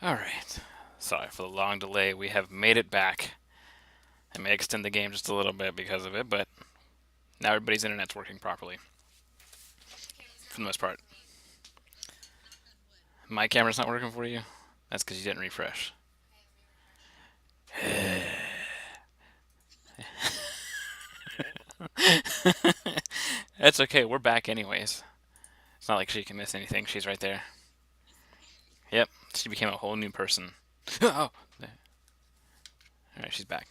Alright. Sorry for the long delay. We have made it back. I may extend the game just a little bit because of it, but now everybody's internet's working properly. For the most part. My camera's not working for you? That's because you didn't refresh. That's okay. We're back anyways. It's not like she can miss anything. She's right there. Yep. She became a whole new person. Oh! Alright, she's back.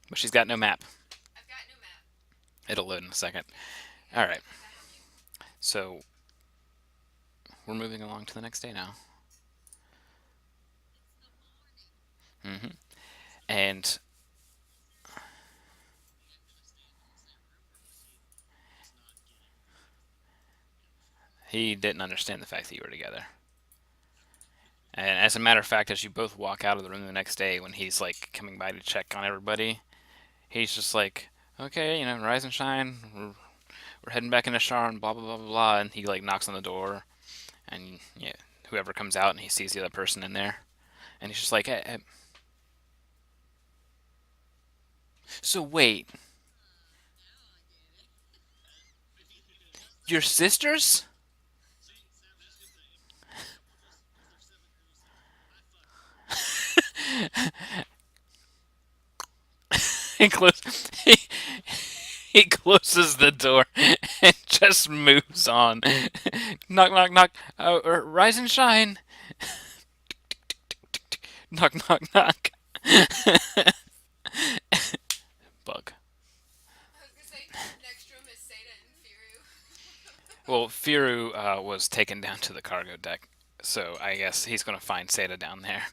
But she's got no map. It'll load in a second. Alright. So, we're moving along to the next day now. And he didn't understand the fact that you were together. And as a matter of fact, as you both walk out of the room the next day, when he's like coming by to check on everybody, he's just like, okay, rise and shine. We're heading back into Sharn, blah blah blah blah blah. And he like knocks on the door, and yeah, whoever comes out and he sees the other person in there, and he's just like, hey. So wait, your sisters? he, close, he, he closes the door and just moves on. knock, knock, knock. Rise and shine. knock, knock, knock. Bug. Well, Firu was taken down to the cargo deck, so I guess he's going to find Seda down there.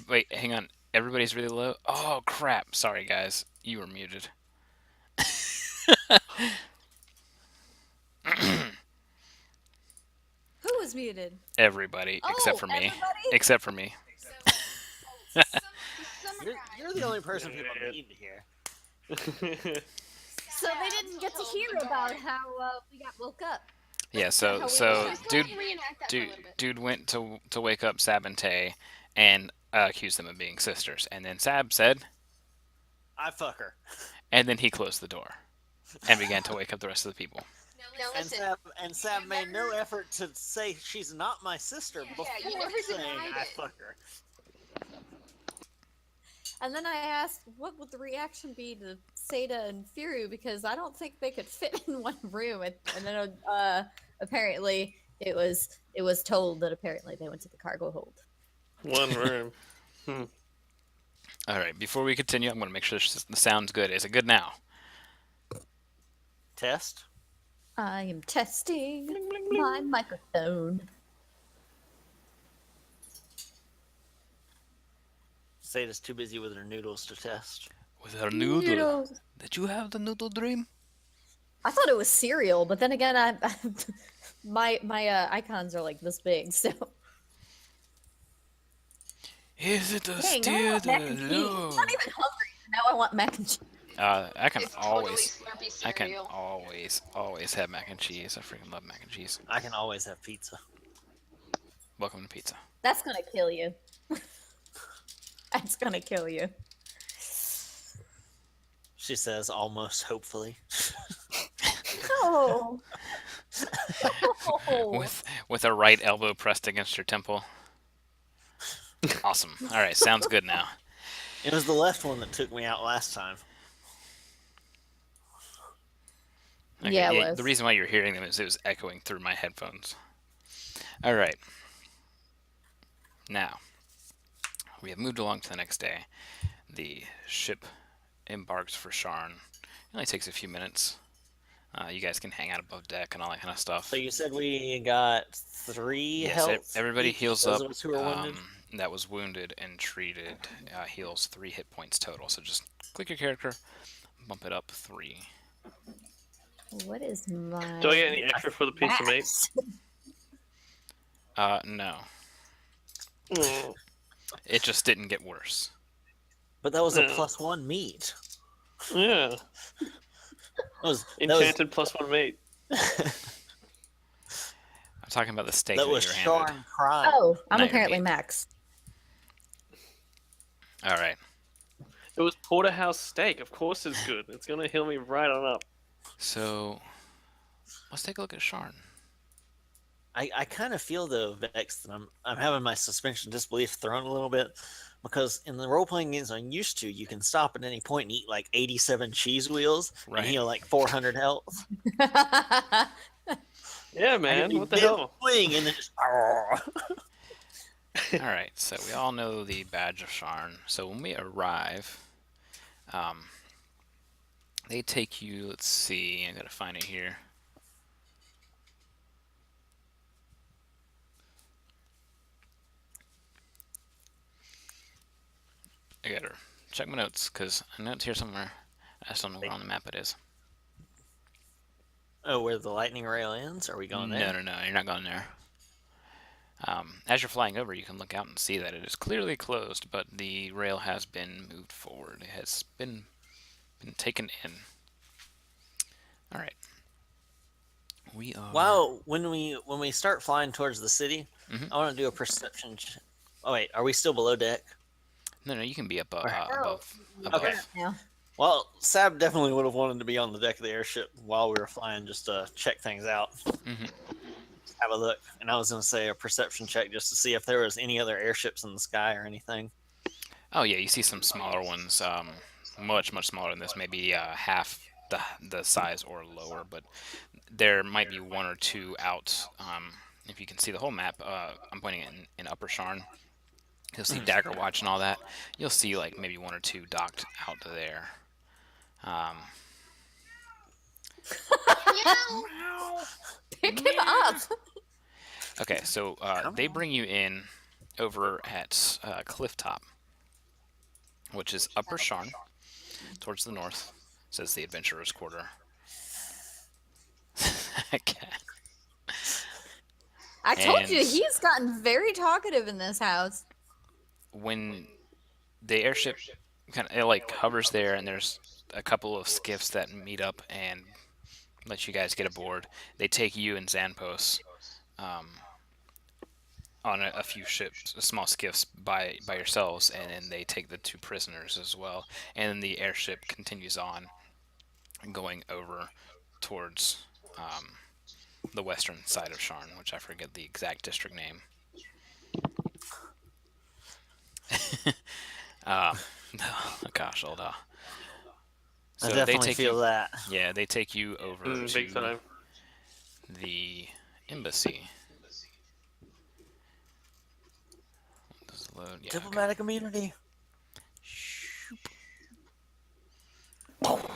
Wait, hang on. Everybody's really low? Oh, crap. Sorry, guys. You were muted. Who was muted? Everybody, except for me. Everybody? Except for me. You're the only person people need to hear. So they didn't get to hear about how we got woke up. Yeah, so dude went to wake up Sab and Tay and accused them of being sisters, and then Sab said, I fuck her. and then he closed the door and began to wake up the rest of the people. And Sam made no effort to say she's not my sister before saying I fuck her. And then I asked, what would the reaction be to Seda and Firu, because I don't think they could fit in one room. And then apparently it was told that apparently they went to the cargo hold. One room. All right, before we continue, I'm going to make sure the sound's good. Is it good now? Test. I am testing my microphone. Sada's too busy with her noodles to test. With her noodle. Did you have the noodle dream? I thought it was cereal, but then again, my icons are like this big, so. Is it a Dang, now I steer want mac and cheese. I'm not even hungry. Now I want mac and cheese. I can It's always, totally Slurpee I can cereal. always have mac and cheese. I freaking love mac and cheese. I can always have pizza. Welcome to pizza. That's gonna kill you. That's gonna kill you. She says, almost hopefully. No. Oh. With a right elbow pressed against your temple. Awesome. All right, sounds good now. It was the left one that took me out last time. Okay, Yeah, it was. The reason why you're hearing them is it was echoing through my headphones. All right. Now, we have moved along to the next day. The ship embarks for Sharn. It only takes a few minutes. You guys can hang out above deck and all that kind of stuff. So you said we got 3 Yes, health. everybody each, heals those up. of us who are wounded. That was wounded and treated heals 3 hit points total. So just click your character, bump it up 3. What is my? Do I get any extra for the piece of meat? No. Mm. It just didn't get worse. But that was a No. +1 meat. Yeah. That was Enchanted +1 mate. I'm talking about the steak that that was you were handed. Sean crying. Oh, I'm Not your apparently meat. Max. All right. It was porterhouse steak. Of course it's good. It's gonna heal me right on up. So let's take a look at Sharn. I kind of feel though, Vex, that I'm having my suspension of disbelief thrown a little bit because in the role playing games I'm used to, you can stop at any point and eat like 87 cheese wheels Right. and heal like 400 health. Yeah, I man. can What the be hell? swing and then just. All right. So we all know the badge of Sharn. So when we arrive, they take you. Let's see. I gotta find it here. I gotta check my notes because I know it's here somewhere. I just don't know where on the map it is. Oh, where the lightning rail ends? Are we going there? No, you're not going there. As you're flying over, you can look out and see that it is clearly closed, but the rail has been moved forward. It has been taken in. All right. We are. Wow, when we start flying towards the city, Mhm. I want to do a perception. Oh wait, are we still below deck? No, you can be up Or- above. Okay. Now. Well, Sab definitely would have wanted to be on the deck of the airship while we were flying, just to check things out, Mhm. have a look. And I was going to say a perception check just to see if there was any other airships in the sky or anything. Oh yeah, you see some smaller ones, much smaller than this, maybe half the size or lower, but there might be one or two out. If you can see the whole map, I'm pointing it in Upper Sharn. You'll see Dagger Watch and all that. You'll see like maybe one or two docked out there. Pick him up. Okay, so they bring you in over at Clifftop, which is Upper Sharn, towards the north. Says the Adventurer's Quarter. Cat. I told you And- he's gotten very talkative in this house. When the airship kind of like hovers there, and there's a couple of skiffs that meet up and let you guys get aboard, they take you and Xanpos on a few ships, small skiffs by yourselves, and then they take the two prisoners as well. And then the airship continues on, going over towards the western side of Sharn, which I forget the exact district name. Oh gosh, hold on. I So they definitely take feel you, that. yeah, they take you over Big to time. the embassy. Does it load? Yeah, okay. Diplomatic immunity.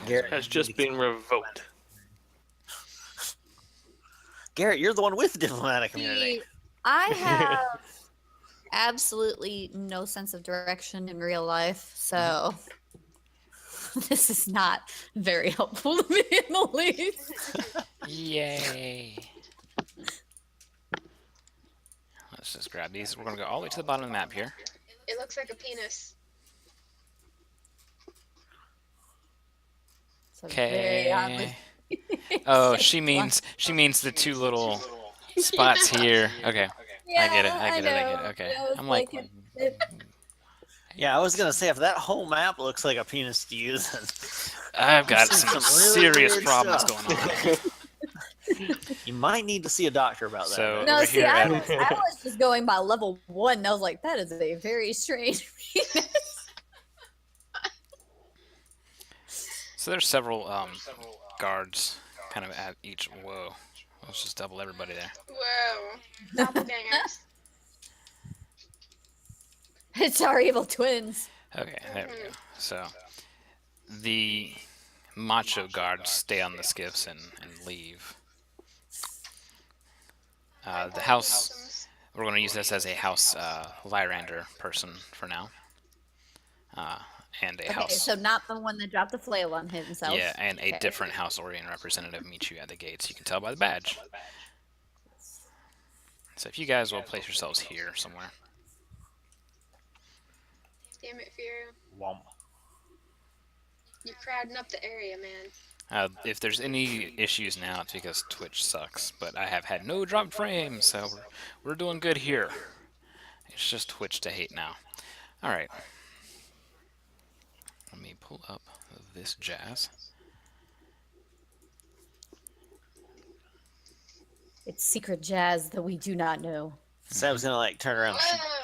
Garrett, Has just been revoked. Garrett, you're the one with diplomatic immunity. See, I have absolutely no sense of direction in real life, so this is not very helpful to me in the least. Yay! Let's just grab these. We're gonna go all the way to the bottom of the map here. It looks like a penis. So very oddly- Okay. Oh, she means the two little spots here. Okay, I get it. Okay, Yeah, I was I'm like, Yeah, I was gonna say if that whole map looks like a penis to you, then I've got seen some some really serious weird problems stuff. going on. you might need to see a doctor about that. So- No, over see, here I at- was just going by level 1, and I was like, that is a very strange penis. So there's several guards kind of at each. Whoa, let's just double everybody there. Whoa. Doppelgangers. It's our evil twins. Okay, there we go. So the macho guards stay on the skiffs and leave. The house, we're going to use this as a house Lyrander person for now. And a Okay, house. so not the one that dropped the flail on himself. Yeah, and a Okay. different House Orion representative meets you at the gates. You can tell by the badge. So if you guys will place yourselves here somewhere. Damn it, Firu. Womp. You're crowding up the area, man. If there's any issues now, it's because Twitch sucks. But I have had no dropped frames, so we're doing good here. It's just Twitch to hate now. All right. Let me pull up this jazz. It's secret jazz that we do not know. Seb's gonna like turn around.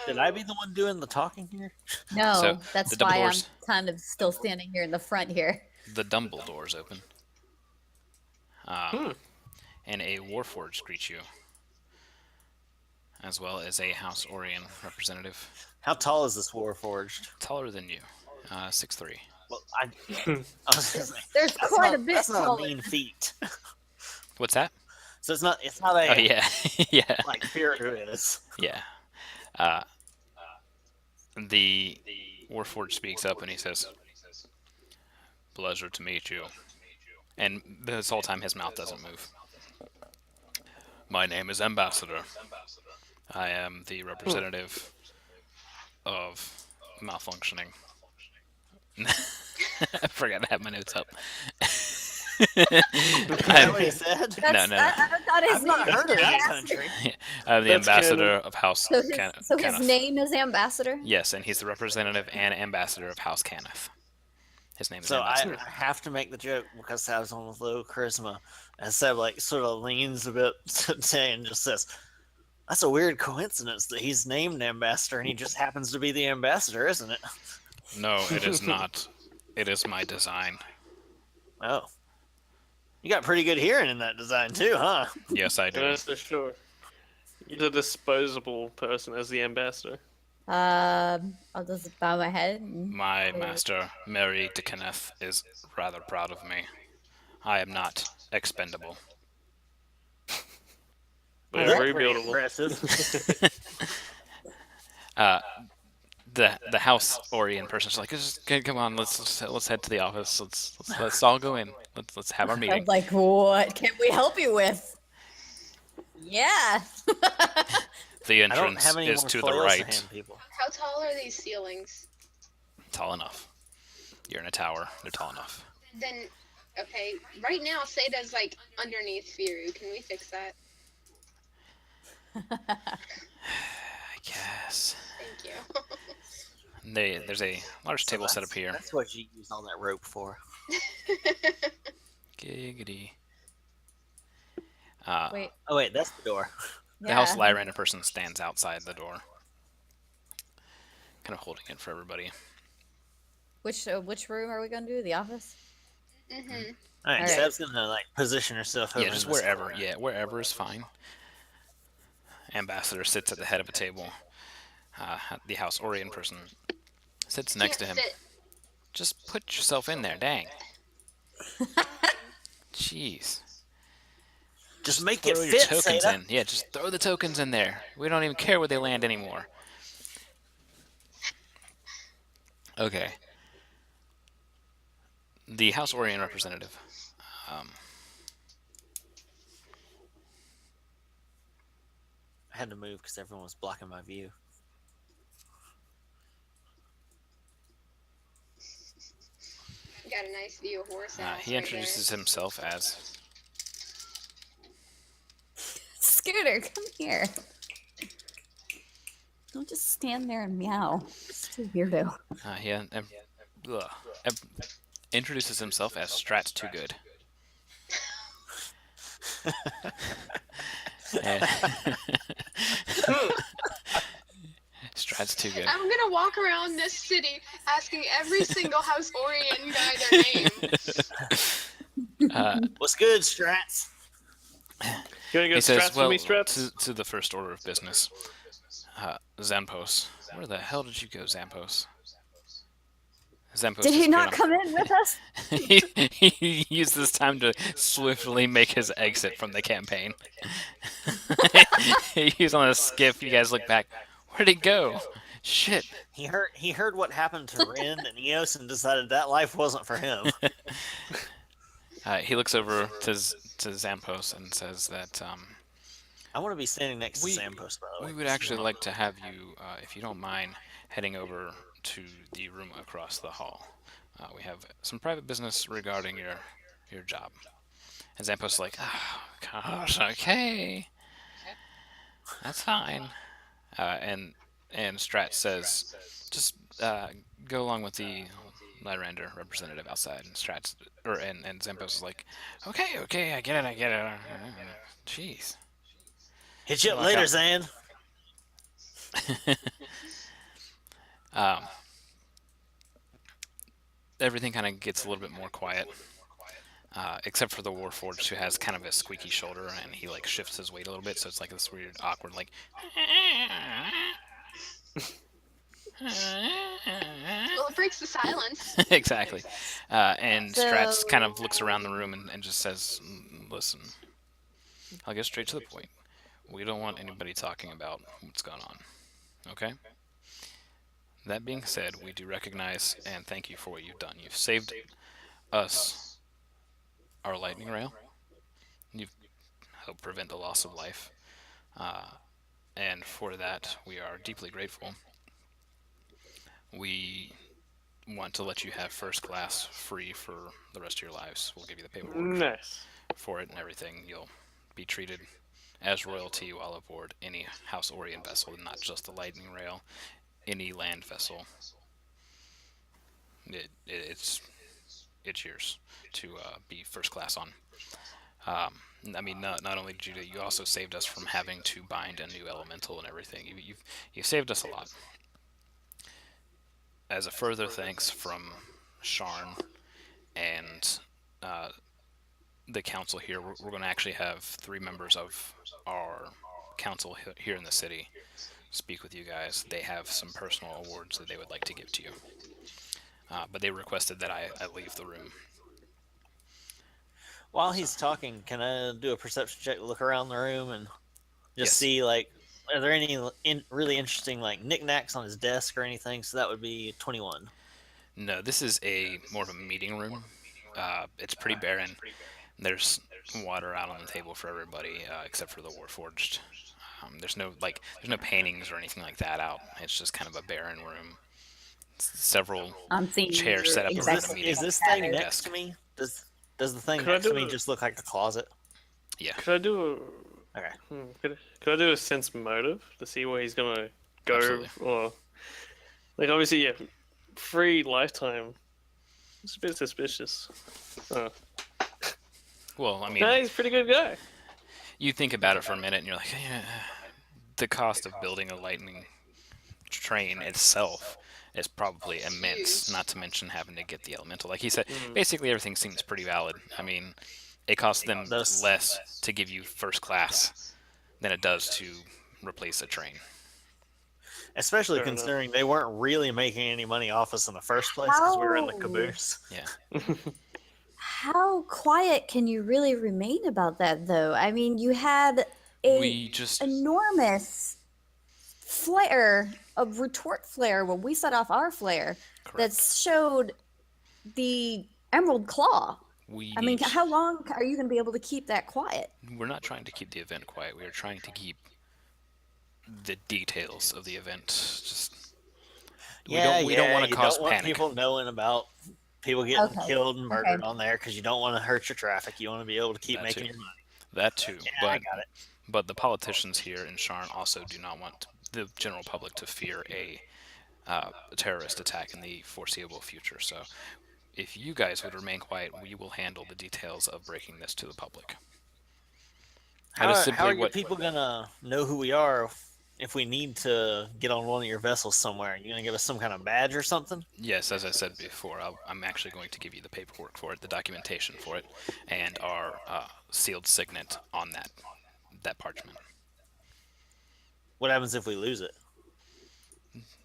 Should I be the one doing the talking here? No, So, that's the double why I'm doors. kind of still standing here in the front here. The Dumble door's open. And a Warforged greets you, as well as a House Orion representative. How tall is this Warforged? Taller than you. 6'3". Well, I was gonna say, There's that's quite not, a bit That's not a taller. mean feat. What's that? So it's not a Oh, yeah. Yeah. like Firu is. Yeah. The Warforged speaks up and he says, "Pleasure to meet you." And this whole time his mouth doesn't move. My name is Ambassador. I am the representative of malfunctioning. I forgot to have my notes up. Is that what he said? No, no. I thought his I've not name heard was of that Ambassador. country. I'm the That's ambassador of House So his, Cannith. so his name is Ambassador? Yes, and he's the representative and ambassador of House Cannith. His name is So I Ambassador. have to make the joke because Seb's on with low charisma, and Seb like sort of leans a bit today and just says, "That's a weird coincidence that he's named ambassador and he just happens to be the ambassador, isn't it?" No, it is not. It is my design. Oh, you got pretty good hearing in that design too, huh? Yes, I do. That's for sure. You're the disposable person as the ambassador. I'll just bow my head. And My master, Mary de Kenneth, is rather proud of me. I am not expendable. But That's very pretty buildable. impressive. The House Orion person's like, come on, let's head to the office. Let's all go in. Let's have our I meeting. was like, what can we help you with? Yeah. The I don't entrance have any is more to the flails to right. hand people. How tall are these ceilings? Tall enough. You're in a tower. They're tall enough. Then, okay, right now Seida's like underneath Firu. Can we fix that? I guess. Thank you. There's a large table set up here. That's what you use all that rope for. Giggity. Wait. Oh wait, that's the door. The House Lyrander person stands outside the door, kind of holding it for everybody. Which room are we gonna do? The office? Mm-hmm. All right, All right. Seb's gonna like position herself over Yeah, just in this wherever. corner. Yeah, wherever is fine. Ambassador sits at the head of a table. The House Orion person sits next to him. Just put yourself in there, dang. Jeez. Just make it Throw your fit, tokens Seda. in. Yeah, just throw the tokens in there. We don't even care where they land anymore. Okay. The House Orion representative. I had to move because everyone was blocking my view. Got a nice view of Horse House. He introduces himself as Scooter, come here. Don't just stand there and meow. It's a weirdo. introduces himself as Strat Too Good. And- Strat's Too Good. I'm gonna walk around this city asking every single House Orion guy their name. What's good, Strats? You wanna go He says, strats well, for me, strats? to the first order of business. Zampos. Where the hell did you go, Zampos? Zampos Did he disappeared not on- come in with us? he used this time to swiftly make his exit from the campaign. He's on a skiff. You guys look back. Where'd he go? Shit. He heard what happened to Ren and Eos and decided that life wasn't for him. He looks over to Zampos and says that I want to be standing next We- to Sampost, by the way. We would actually like to have you, if you don't mind, heading over to the room across the hall. We have some private business regarding your job. And Zampos like, oh gosh, okay, that's fine. And Strat says, just go along with the Lyrander representative outside. And and Zampos is like, okay, I get it. Jeez. Hit you up Walk later, out. Zan. Everything kind of gets a little bit more quiet, except for the Warforged, who has kind of a squeaky shoulder, and he like shifts his weight a little bit, so it's like this weird, awkward, like. Well, it breaks the silence. Exactly. And Strats So- kind of looks around the room and just says, "Listen, I'll get straight to the point. We don't want anybody talking about what's going on. Okay? That being said, we do recognize and thank you for what you've done. You've saved us our lightning rail. You've helped prevent the loss of life. And for that, we are deeply grateful. We want to let you have first class free for the rest of your lives. We'll give you the paperwork Nice. for it and everything. You'll be treated as royalty while aboard any House Orient vessel, not just the Lightning Rail, any land vessel. It's yours to be first class on. I mean, not only did you also saved us from having to bind a new elemental and everything. You saved us a lot. As a further thanks from Sharn and the council here, we're going to actually have 3 members of our council here in the city speak with you guys. They have some personal awards that they would like to give to you. But they requested that I leave the room. While he's talking, can I do a perception check, look around the room, and just Yes. see, like, are there any really interesting, like, knickknacks on his desk or anything? So that would be 21. No, this is more of a meeting room. It's pretty barren. There's water out on the table for everybody, except for the Warforged. There's no paintings or anything like that out. It's just kind of a barren room. Several I'm seeing chairs your set up Is around this, the meeting is this thing desk. next to me? Does the thing Could I next to do me a- just look like a closet? Yeah. Could I do Okay. could I do a sense motive to see where he's gonna go? Absolutely. Or like obviously, yeah, free lifetime. It's a bit suspicious. Well, I mean, No, he's a pretty good guy. you think about it for a minute, and you're like, yeah, the cost of building a lightning train itself is probably immense. Huge. Not to mention having to get the elemental. Like he said, basically everything seems pretty valid. I mean, it costs them Those- less to give you first class than it does to replace a train. Especially Fair enough. considering they weren't really making any money off us in the first place because we were in the How- caboose. Yeah. How quiet can you really remain about that, though? I mean, you had a We just enormous flare, a retort flare, when we set off our flare that correct. showed the Emerald Claw. We I mean, need- how long are you going to be able to keep that quiet? We're not trying to keep the event quiet. We are trying to keep the details of the event. Just we don't want to you cause don't want panic. people knowing about people getting Okay, killed and murdered okay. on there because you don't want to hurt your traffic. You want to be able to keep That making too. your money. That too, Yeah, I got it. but the politicians here in Sharn also do not want the general public to fear a terrorist attack in the foreseeable future. So, if you guys would remain quiet, we will handle the details of breaking this to the public. That How, is how simply are your what. people gonna know who we are if we need to get on one of your vessels somewhere? You gonna give us some kind of badge or something? Yes, as I said before, I'm actually going to give you the paperwork for it, the documentation for it, and our sealed signet on that parchment. What happens if we lose it?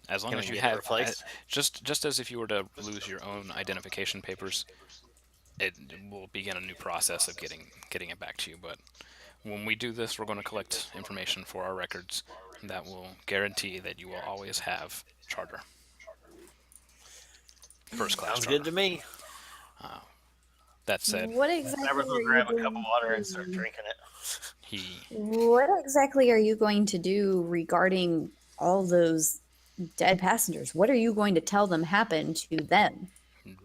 As long Can as we you get it have, replaced? just as if you were to lose your own identification papers, it will begin a new process of getting it back to you. But when we do this, we're going to collect information for our records that will guarantee that you will always have charter, first class Sounds charter. good to me. That said, What exactly Never are go you grab a cup doing of water and to- start drinking it. He What exactly are you going to do regarding all those dead passengers? What are you going to tell them happened to them?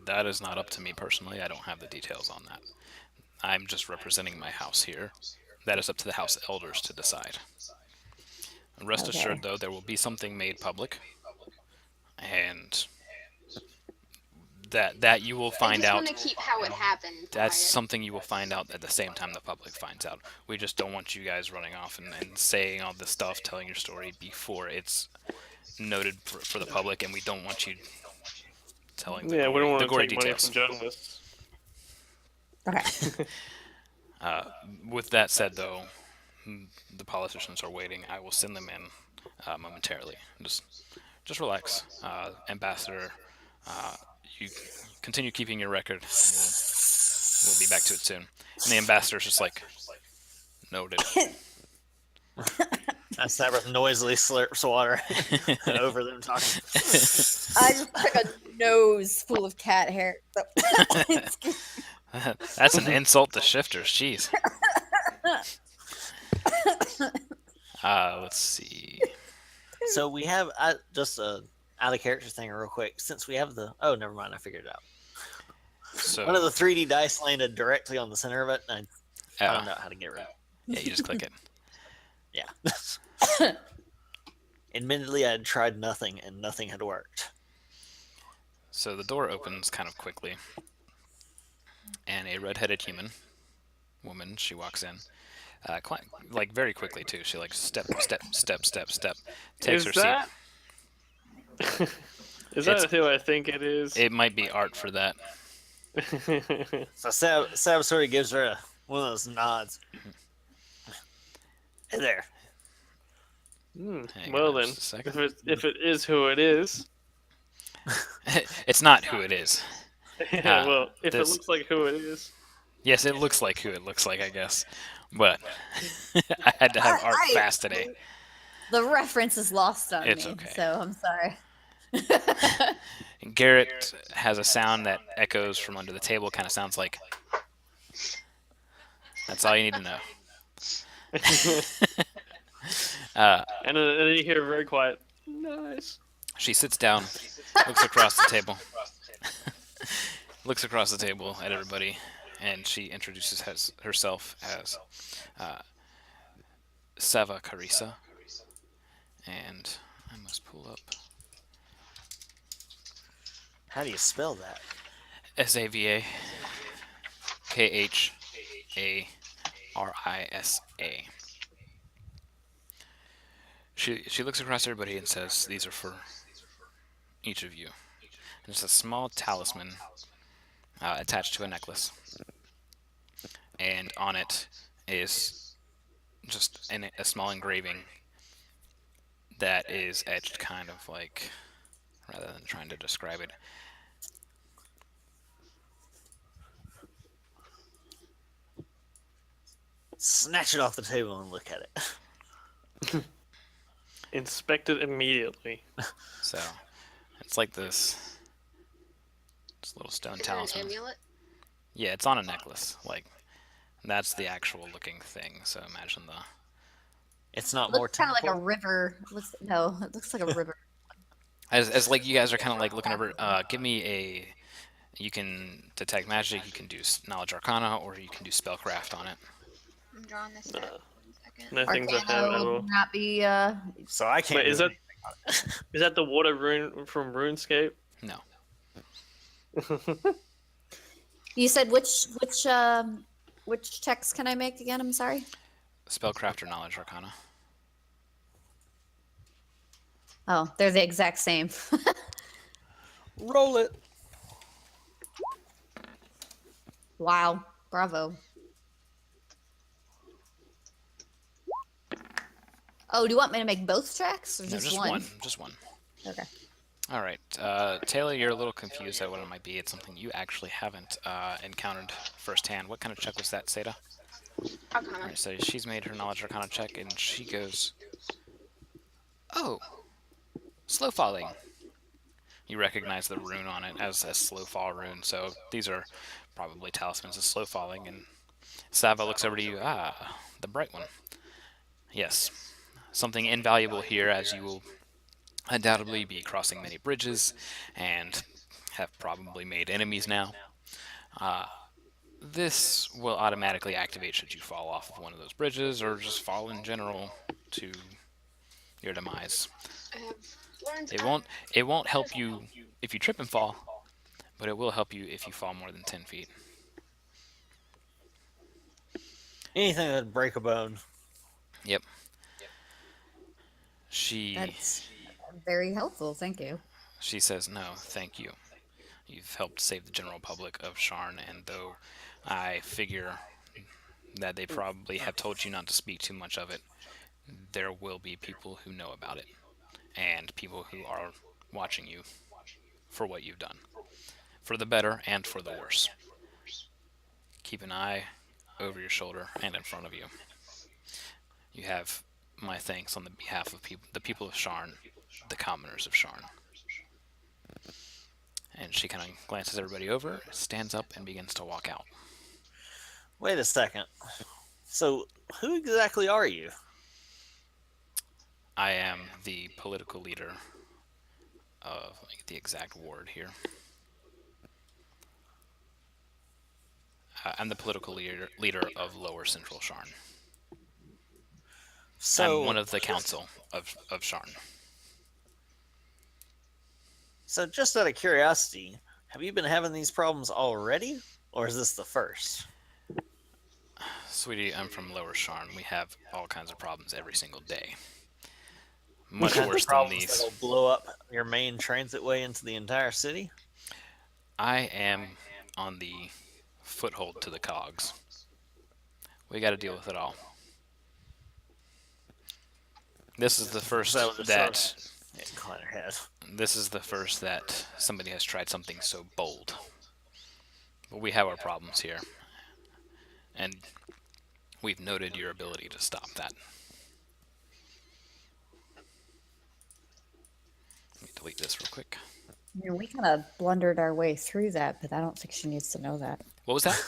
That is not up to me personally. I don't have the details on that. I'm just representing my house here. That is up to the house elders to decide. Rest Okay. assured, though, there will be something made public, and that you will I find just out. want to keep how it happened That's quiet. something you will find out at the same time the public finds out. We just don't want you guys running off and saying all this stuff, telling your story before it's noted for the public, and we don't want you telling Yeah, we don't the want to gory take money details. from journalists. Okay. With that said, though, the politicians are waiting. I will send them in momentarily. Just relax, Ambassador. You continue keeping your record. We'll be back to it soon. And the ambassador's just like, noted. Sabbath noisily slurps water over them talking. I just took a nose full of cat hair. That's an insult to shifters. Jeez. Let's see. So we have just a out of character thing real quick. Since we have the never mind, I figured it out. So One of the 3D dice landed directly on the center of it, and I uh, found out how to get rid of it. yeah, you just click it. Yeah. Admittedly, I had tried nothing, and nothing had worked. So the door opens kind of quickly, and a red-headed woman, she walks in, like very quickly too. She like step, takes Is her that? Is It's- that who I think it is? seat. It might be art for that. So Sab sort of gives her one of those nods. Hey there. Hang Well on then, just a second. if it is who it is, It's not who it is. well, if this- it looks like who it is, Yes, it looks like who it looks like, I guess. But I had to have art fast today. The reference is lost on It's me, okay. so I'm sorry. Garrett has a sound that echoes from under the table, kind of sounds like. That's all you need to know. and then you hear very quiet, nice. She sits down, looks across the table, looks across the table at everybody, and she introduces herself as Sava Carissa. And I must pull up How do you spell that? Sava Kharisa. She looks across everybody and says, "These are for each of you." And it's a small talisman attached to a necklace, and on it is just a small engraving that is etched kind of like, rather than trying to describe it. Snatch it off the table and look at it. Inspect it immediately. So it's like this little stone Is it an talisman. amulet? Yeah, it's on a necklace. Like, that's the actual looking thing. So imagine the. It's not more Looks kind of like a temple. river. No, it looks like a river. As like you guys are kind of like looking over. Give me a. You can detect magic. You can do knowledge arcana, or you can do spellcraft on it. I'm drawing this up. 1 second. Nothing's ahead Arcana at will all. not be. So I can't. Wait, is do that is that the water rune from RuneScape? No. You said which text can I make again? I'm sorry. Spellcraft or knowledge arcana. Oh, they're the exact same. Roll it. Wow, bravo. Oh, do you want me to make both tracks or No, just, just one? Just one. Okay. All right, Taylor, you're a little confused at what it might be. It's something you actually haven't encountered firsthand. What kind of check was that, Seda? All Arcana. right, so she's made her knowledge arcana check, and she goes, "Oh, slow falling." You recognize the rune on it as a slow fall rune, so these are probably talismans of slow falling, and Sava looks over to you. Ah, the bright one. Yes, something invaluable here, as you will undoubtedly be crossing many bridges and have probably made enemies now. Uh, this will automatically activate should you fall off of one of those bridges or just fall in general to your demise. I have learned. It won't help you if you trip and fall, but it will help you if you fall more than 10 feet. Anything that'd break a bone. Yep. She That's very helpful. Thank you. she says, "No, thank you. You've helped save the general public of Sharn, and though I figure that they probably have told you not to speak too much of it, there will be people who know about it, and people who are watching you for what you've done, for the better and for the worse. Keep an eye over your shoulder and in front of you. You have my thanks on the behalf of the people of Sharn, the commoners of Sharn." And she kind of glances everybody over, stands up, and begins to walk out. Wait a second. So, who exactly are you? I am the political leader of, like, the exact ward here. I'm the political leader of Lower Central Sharn. So, I'm one of the council of Sharn. So, just out of curiosity, have you been having these problems already, or is this the first? Sweetie, I'm from Lower Sharn. We have all kinds of problems every single day. Much Kind of worse than problems these. that'll blow up your main transitway into the entire city? I am on the foothold to the cogs. We got to deal with it all. This is the first That was a that Incline her head. this is the first that somebody has tried something so bold. But we have our problems here, and we've noted your ability to stop that. Let me delete this real quick. I mean, we kind of blundered our way through that, but I don't think she needs to know that. What was that?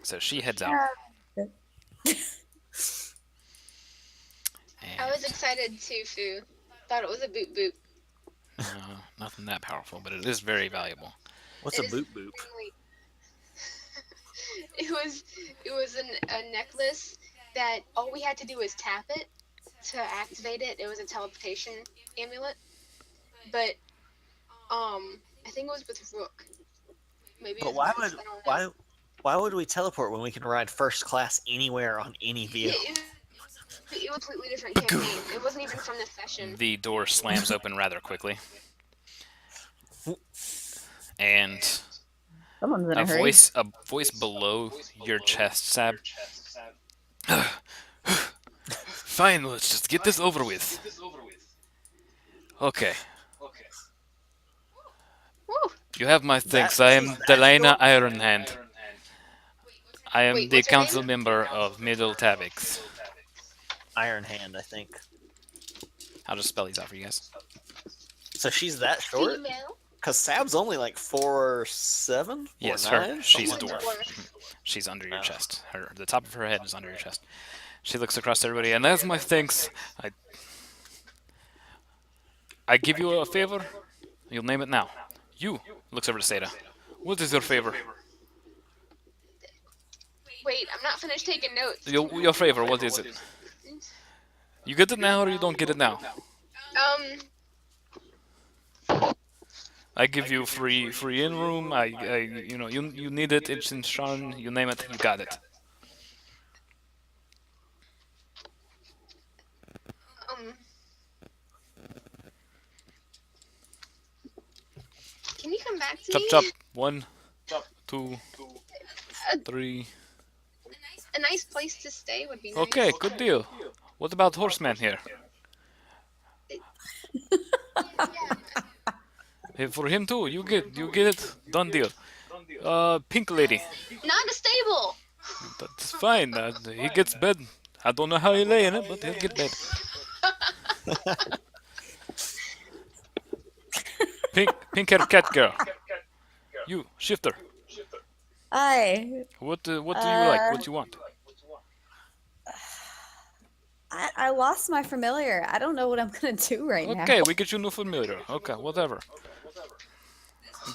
So she heads out. I was excited too, Fu. Thought it was a boop boop. Nothing that powerful, but it is very valuable. What's It a is boot boop? extremely- it was a necklace that all we had to do was tap it to activate it. It was a teleportation amulet, but I think it was with Rook. Maybe. But it was why with- would I don't know. why would we teleport when we can ride first class anywhere on any Yeah, vehicle? it was a completely different campaign. It wasn't even from this session. The door slams open rather quickly, and Someone's in a a hurry. voice below your chest, Sab. Fine, let's just get this over with. Okay, Woo! you have my thanks. That I am is that Delana door. Ironhand. I am Wait, the what's your council name? member of Middle Tavix. Iron Hand, I think. I'll just spell these out for you guys. So she's that short? Female. Cause Sab's only like 4'7"? Yes, 4'9", her. She's a something like dwarf. Dwarf. She's under your Oh. chest. The top of her head is under your chest. She looks across everybody, and that's my thanks. I give you a favor. You'll name it now. You looks over to Seda. What is your favor? Wait, I'm not finished taking notes. Your favor. What is it? You get it now, or you don't get it now? I give you free in room. You need it. It's in Sharn. You name it. You got it. Can you come back to Chop me? chop. 1, 2, 3. A nice place to stay would be nice. Okay, good deal. What about Horseman here? Hey, for him too. You get it. Done deal. Pink lady. Not a stable. That's fine. He gets bed. I don't know how he lay in it, but he'll get bed. Pink hair cat girl. You, shifter. Hi. What do you like? What do you want? I lost my familiar. I don't know what I'm gonna do right now. Okay, we get you new familiar. Okay, whatever.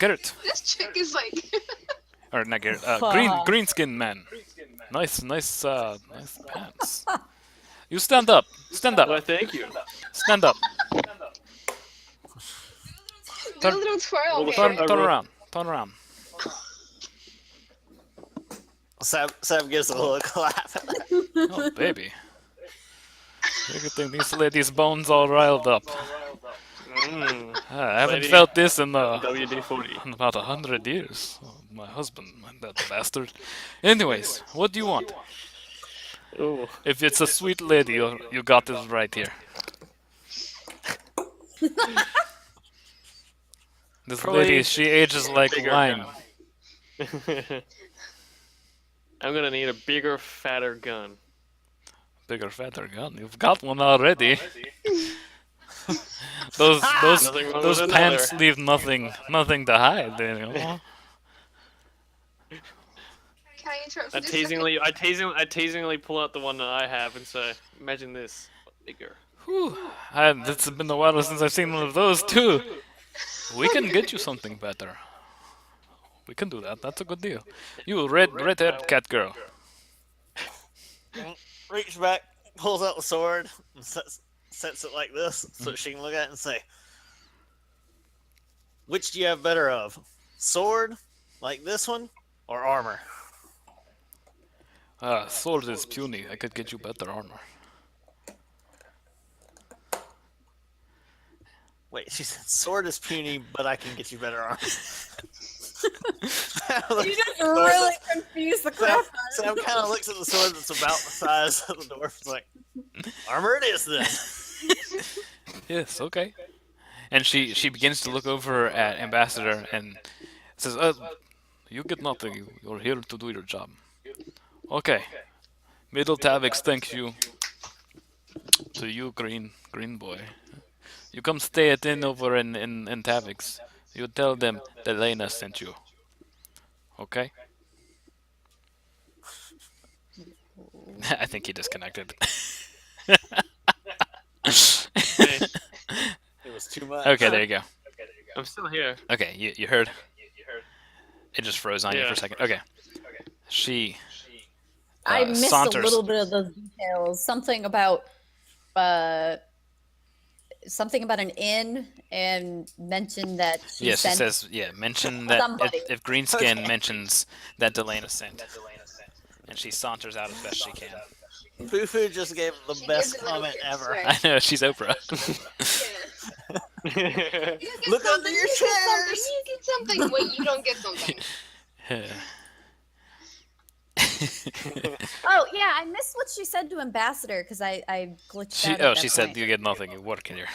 Garrett. This chick is like. Or not Garrett. Green skin man. Nice pants. You stand up. Stand Why, up. thank you. Stand up. Do a little twirl, Turn, man. turn around. Turn around. Sam gives a little clap. Oh, baby. Look at these ladies' bones all riled up. I haven't Lady- felt this in WD-40. about 100 years. Oh, my husband, that bastard. Anyways, what do you want? Ooh. If it's a sweet lady, you got this right here. This Probably lady, she ages like bigger wine. I'm gonna need a bigger, fatter gun. Bigger, fatter gun. You've got one already. those Nothing wrong those with pants another. leave nothing to hide. You know? Can I interrupt for I just a second? teasingly pull out the one that I have and say, "Imagine this, but bigger." Whew. It's been a while since I've seen one of those too. We can get you something better. We can do that. That's a good deal. You red-haired cat girl. Reaches back, pulls out the sword, and sets it like this so she can look at it and say, "Which do you have better of? Sword, like this one, or armor?" Sword is puny. I could get you better armor. Wait, she said, "Sword is puny, but I can get you better armor." You just really confused the crap out of Sam kind of looks at the sword that's about the size of the dwarf. It's like, "Armor it is then." Yes, okay. And she begins to look over at Ambassador and says, you get nothing. You're here to do your job. Okay. Middle Tavix thanks you. To you, green boy. You come stay at inn over in Tavix. You tell them that Lena sent you. Okay? I think he disconnected. It was too much. Okay, there you go. I'm still here. Okay, you heard. It just froze on you Yeah. for a second. Okay. She I missed saunters. a little bit of those details. Something about an inn, and mentioned that she Yes, she sent says, mention that somebody. if Greenskin mentions that Delana sent. And she saunters out as best she can. Fufu just gave the She best gives a little comment bit, ever. right. I know, she's Oprah. Yeah. You get Look something, under your you get something, chairs. you get something. Wait, you don't get something. Oh yeah, I missed what she said to Ambassador because I glitched out. At that she said point. you get nothing, you work in here.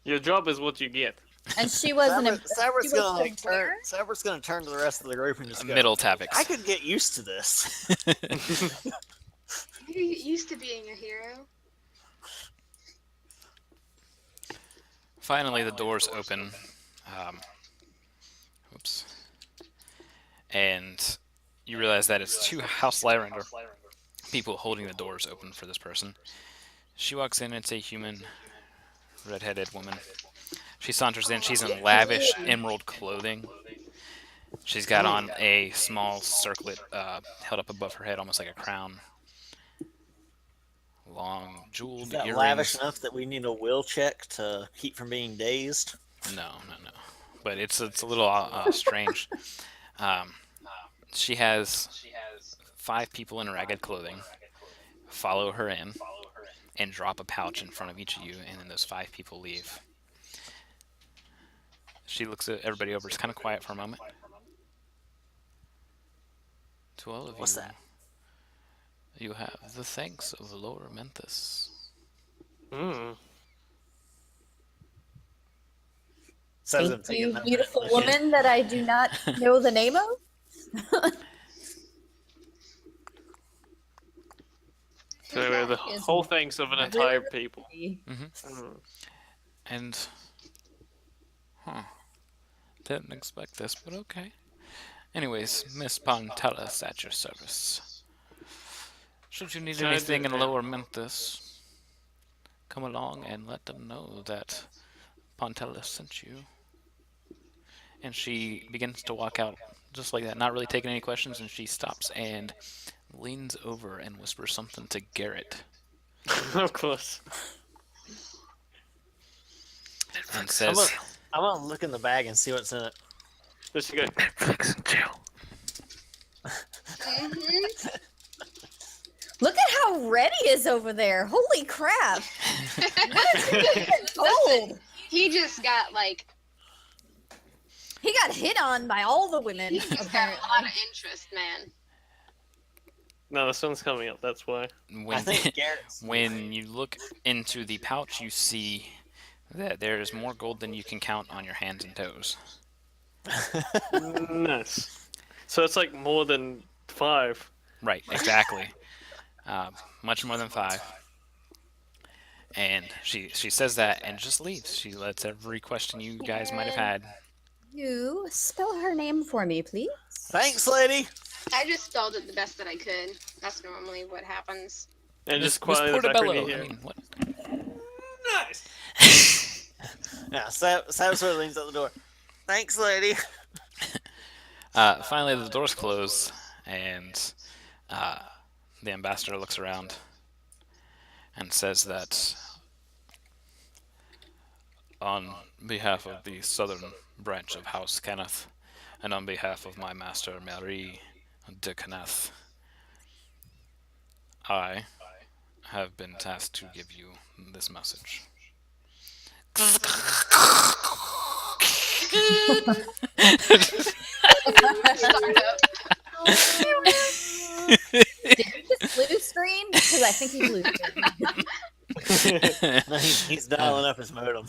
Your job is what you get. And she wasn't. Saber's she was gonna like turn. aware? Saber's gonna turn to the rest of the group and just go, Middle Tavix. "I could get used to this." You're used to being a hero. Finally, the doors open. Oops. And you realize that it's two House Lyrander people holding the doors open for this person. She walks in, it's a human, red-headed woman. She saunters in, she's in lavish emerald clothing. She's got on a small circlet held up above her head, almost like a crown. Long jeweled Is that earrings. lavish enough that we need a will check to keep from being dazed? No. But it's a little strange. She has 5 people in ragged clothing follow her in and drop a pouch in front of each of you, and then those 5 people leave. She looks at everybody over. It's kind of quiet for a moment. To all of What's you, that? you have the thanks of Lower Menthis. Mm. Says him Thank taking you, that beautiful back. woman that I do not know the name of. So the Is whole thanks of an entire people. really- Mm. And Huh. Didn't expect this, but okay. Anyways, Miss Pontelis at your service. Should you need Can I do anything in that? Lower Memphis, come along and let them know that Pontelis sent you. And she begins to walk out just like that, not really taking any questions, and she stops and leans over and whispers something to Garrett Of course. and I'm says, gonna, I'm gonna look in the bag and see what's in it. Just to go Netflix and chill. Hmm. Look at how red he is over there. Holy crap. What is he told? He just got like He got hit on by all the women, he just got a apparently. lot of interest, man. No, the sun's coming up. That's why. I when, think Garrett's. when you look into the pouch, you see that there is more gold than you can count on your hands and toes. Nice. So it's like more than 5. Right, exactly. Much more than 5. And she says that and just leaves. She lets every question you guys might have had. You spell her name for me, please. Thanks, lady. I just spelled it the best that I could. That's normally what happens. And Miss just quietly in the Portobello. background you I hear, mean, what? Nice. Yeah, Sab sort of leans out the door. Thanks, lady. Finally, the doors close, and the ambassador looks around and says that on behalf of the southern branch of House Kenneth, and on behalf of my master Marie de Kenneth, I have been tasked to give you this message. Startup. Did he just blue screen? Because I think he blue screened. No, he's dialing up his modem.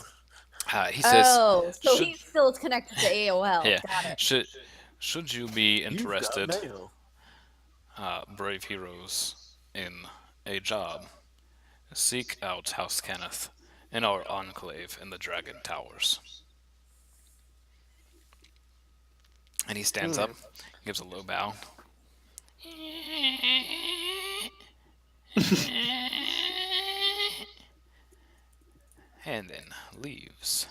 He says, Oh, so should- he's still connected to AOL. Yeah. Got it. should you be interested, You've got mail. brave heroes, in a job, seek out House Kenneth in our enclave in the Dragon Towers. And he stands up, gives a low bow. And then leaves.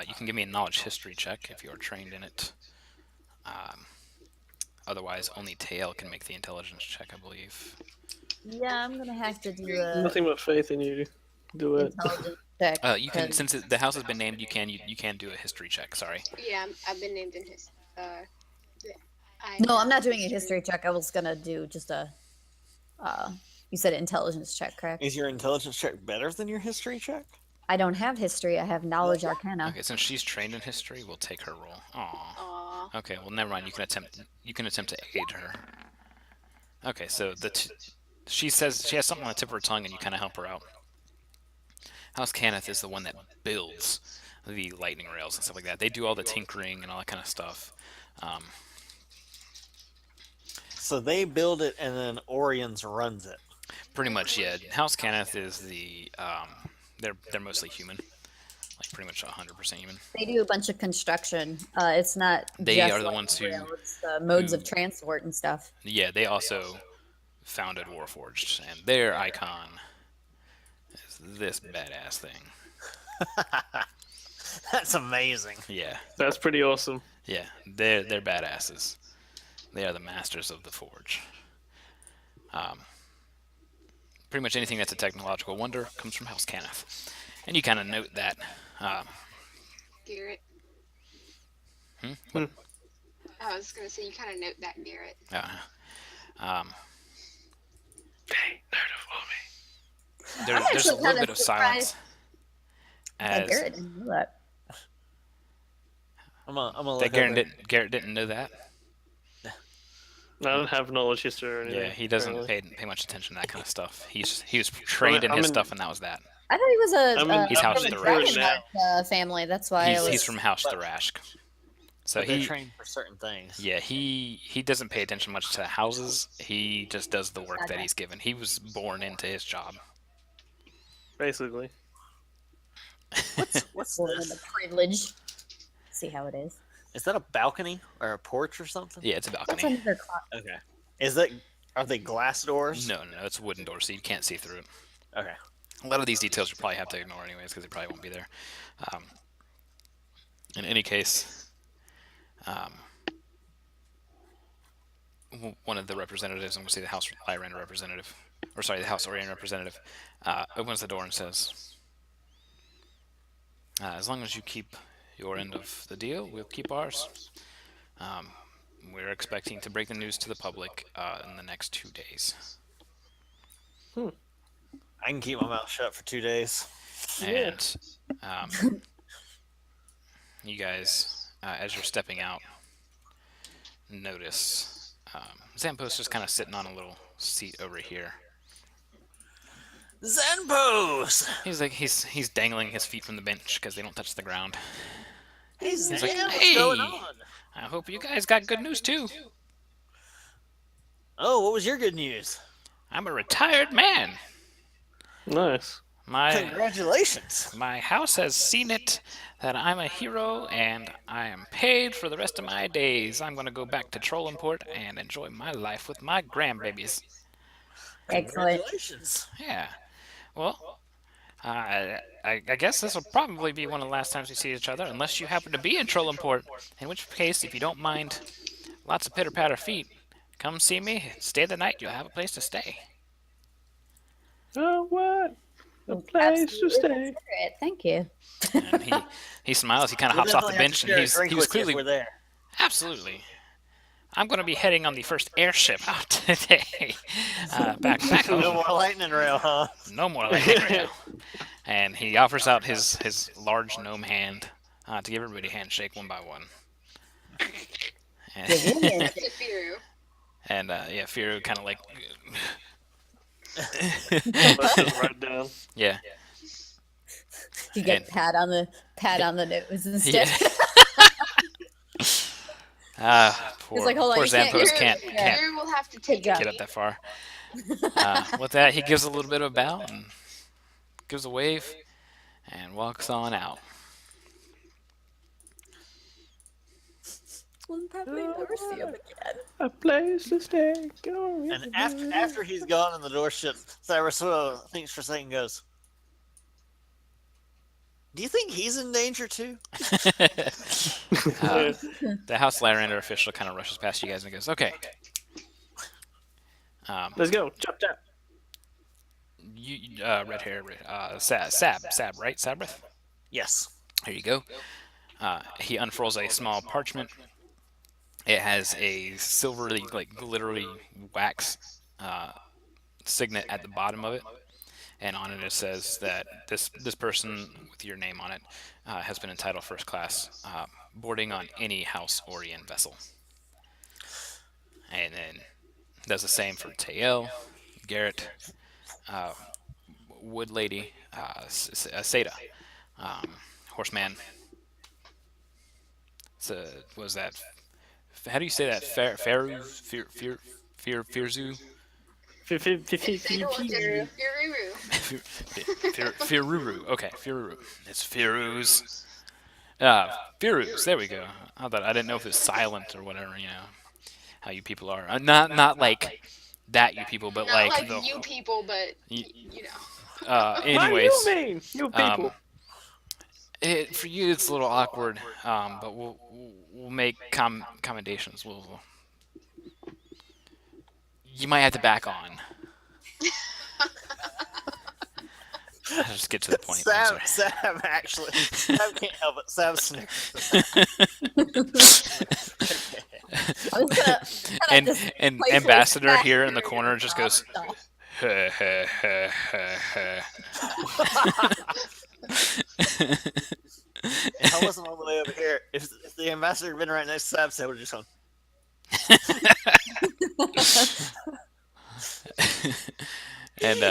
You can give me a knowledge history check if you're trained in it. Otherwise, only Tail can make the intelligence check, I believe. Yeah, I'm gonna have to do a Nothing but faith in you. Do it. intelligence check. You can, 'cause- since the house has been named, you can do a history check. Sorry. Yeah, I've been named in his. No, I'm not doing a history check. I was gonna do just a. You said intelligence check, correct? Is your intelligence check better than your history check? I don't have history. I have knowledge arcana. Okay, since she's trained in history, we'll take her roll. Aww. Aw. Okay, well, never mind. You can attempt to aid her. Okay, so she says she has something on the tip of her tongue, and you kind of help her out. House Kenneth is the one that builds the lightning rails and stuff like that. They do all the tinkering and all that kind of stuff. So they build it, and then Orions runs it. Pretty much, yeah. House Kenneth is the they're mostly human, like pretty much 100% human. They do a bunch of construction. It's not. They just are the like ones who- rail, It's the modes who- of transport and stuff. Yeah, they also founded Warforged, and their icon is this badass thing. That's amazing. Yeah, That's pretty awesome. yeah, they're badasses. They are the masters of the forge. Pretty much anything that's a technological wonder comes from House Kenneth, and you kind of note that. Garrett. What? I was gonna say you kind of note that, Garrett. Hey, nerd of There's a actually little kinda bit of silence surprised as Garrett didn't know that. I'm gonna that look Garrett didn't know that. I don't have knowledge history or anything. Yeah, he doesn't apparently. pay much attention to that kind of stuff. He was trained in I'm his in- stuff, and that was that. I thought he was He's from House a Thrash. Dragonheart family. That's why I was. He's from House Thrashk. So but they're he trained for certain things. Yeah, he doesn't pay attention much to houses. He just does the work that Okay. he's given. He was born into his job. Basically. What's For the this? privilege. See how it is. Is that a balcony or a porch or something? Yeah, it's a That's balcony. another clock. Okay. Is that are they glass doors? No, it's a wooden door, so you can't see through it. Okay. A lot of these details you probably have to ignore anyways, because they probably won't be there. In any case, one of the representatives, I'm going to say the House Lyran representative, or sorry, the House Orion representative, opens the door and says, as long as you keep your end of the deal, we'll keep ours. We're expecting to break the news to the public in the next 2 days. I can keep my mouth shut for 2 days. And you guys, as you're stepping out, notice Zampo's just kind of sitting on a little seat over here. Zen pose! He's dangling his feet from the bench because they don't touch the ground. Hey, Zen, like, what's "Hey!" going on? I hope you guys got good news too. Oh, what was your good news? I'm a retired man. Nice. Congratulations! My house has seen it that I'm a hero and I am paid for the rest of my days. I'm going to go back to Trollimport and enjoy my life with my grandbabies. Excellent. Congratulations! Yeah. Well, I guess this will probably be one of the last times we see each other, unless you happen to be in Trollimport. In which case, if you don't mind lots of pitter-patter feet, come see me, stay the night, you'll have a place to stay. Oh, what? A place to Absolutely stay. consider it. Thank you. And he smiles, he kind of We'll hops off the definitely have bench, to and share a drink he was with you if clearly... we're there. Absolutely. I'm going to be heading on the first airship out today. Back home. No more lightning rail, huh? No more lightning rail. And he offers out his large gnome hand to give everybody a handshake one by one. And, That's a Firu. and yeah, Firu kind of like... Let's just write down. yeah. You get And- pat on the nose instead. Yeah. Poor, He's like, hold on, poor you can't- Zampos you're- can't Firu will have to take job. get up that far. With that, he gives a little bit of a bow and gives a wave and walks on out. We'll probably never see him again. A place to stay. Go. And after he's gone and the door shuts, Sarasua thinks for a second and goes, do you think he's in danger too? The House Lyrander official kind of rushes past you guys and goes, "Okay, Let's go. Chop chop. red hair, Sab, right? Sabrith? Yes. Here you go." He unfurls a small parchment. It has a silvery, like glittery wax signet at the bottom of it, and on it says that this person with your name on it has been entitled first class boarding on any House Orion vessel. And then does the same for Tael, Garrett, Wood Lady, Seda, Horseman. So was that? How do you say that? Feruz, Firzu, Firu. Firuru. Okay, Firuru. It's Firuz. Firuz. There we go. I didn't know if it's silent or whatever. You know how you people are. Not like that you people, but Not like like the. you people, but Y- you know. Anyways. What do you mean? You people. For you, it's a little awkward, but we'll make accommodations. You might have to back on. I'll just get to the point. I'm sorry. Sam actually. Sam can't help it. Sam snickers. I was gonna And just and playfully Ambassador smack here in the her corner just goes. stop. If I wasn't all the way over here, if the ambassador had been right next to Sam, I would have just gone. And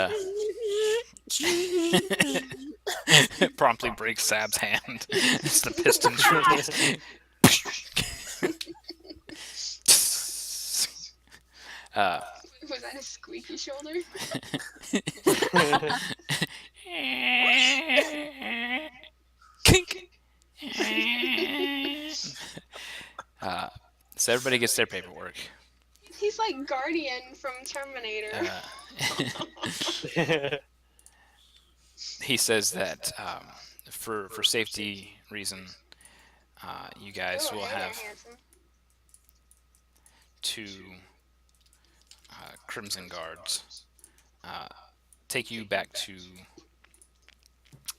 promptly breaks Sab's hand. It's the pistons release. Was that a squeaky shoulder? So everybody gets their paperwork. He's like Guardian from Terminator. He says that for safety reason, you guys Oh, will hey there, have handsome. 2 Crimson Guards take you back to.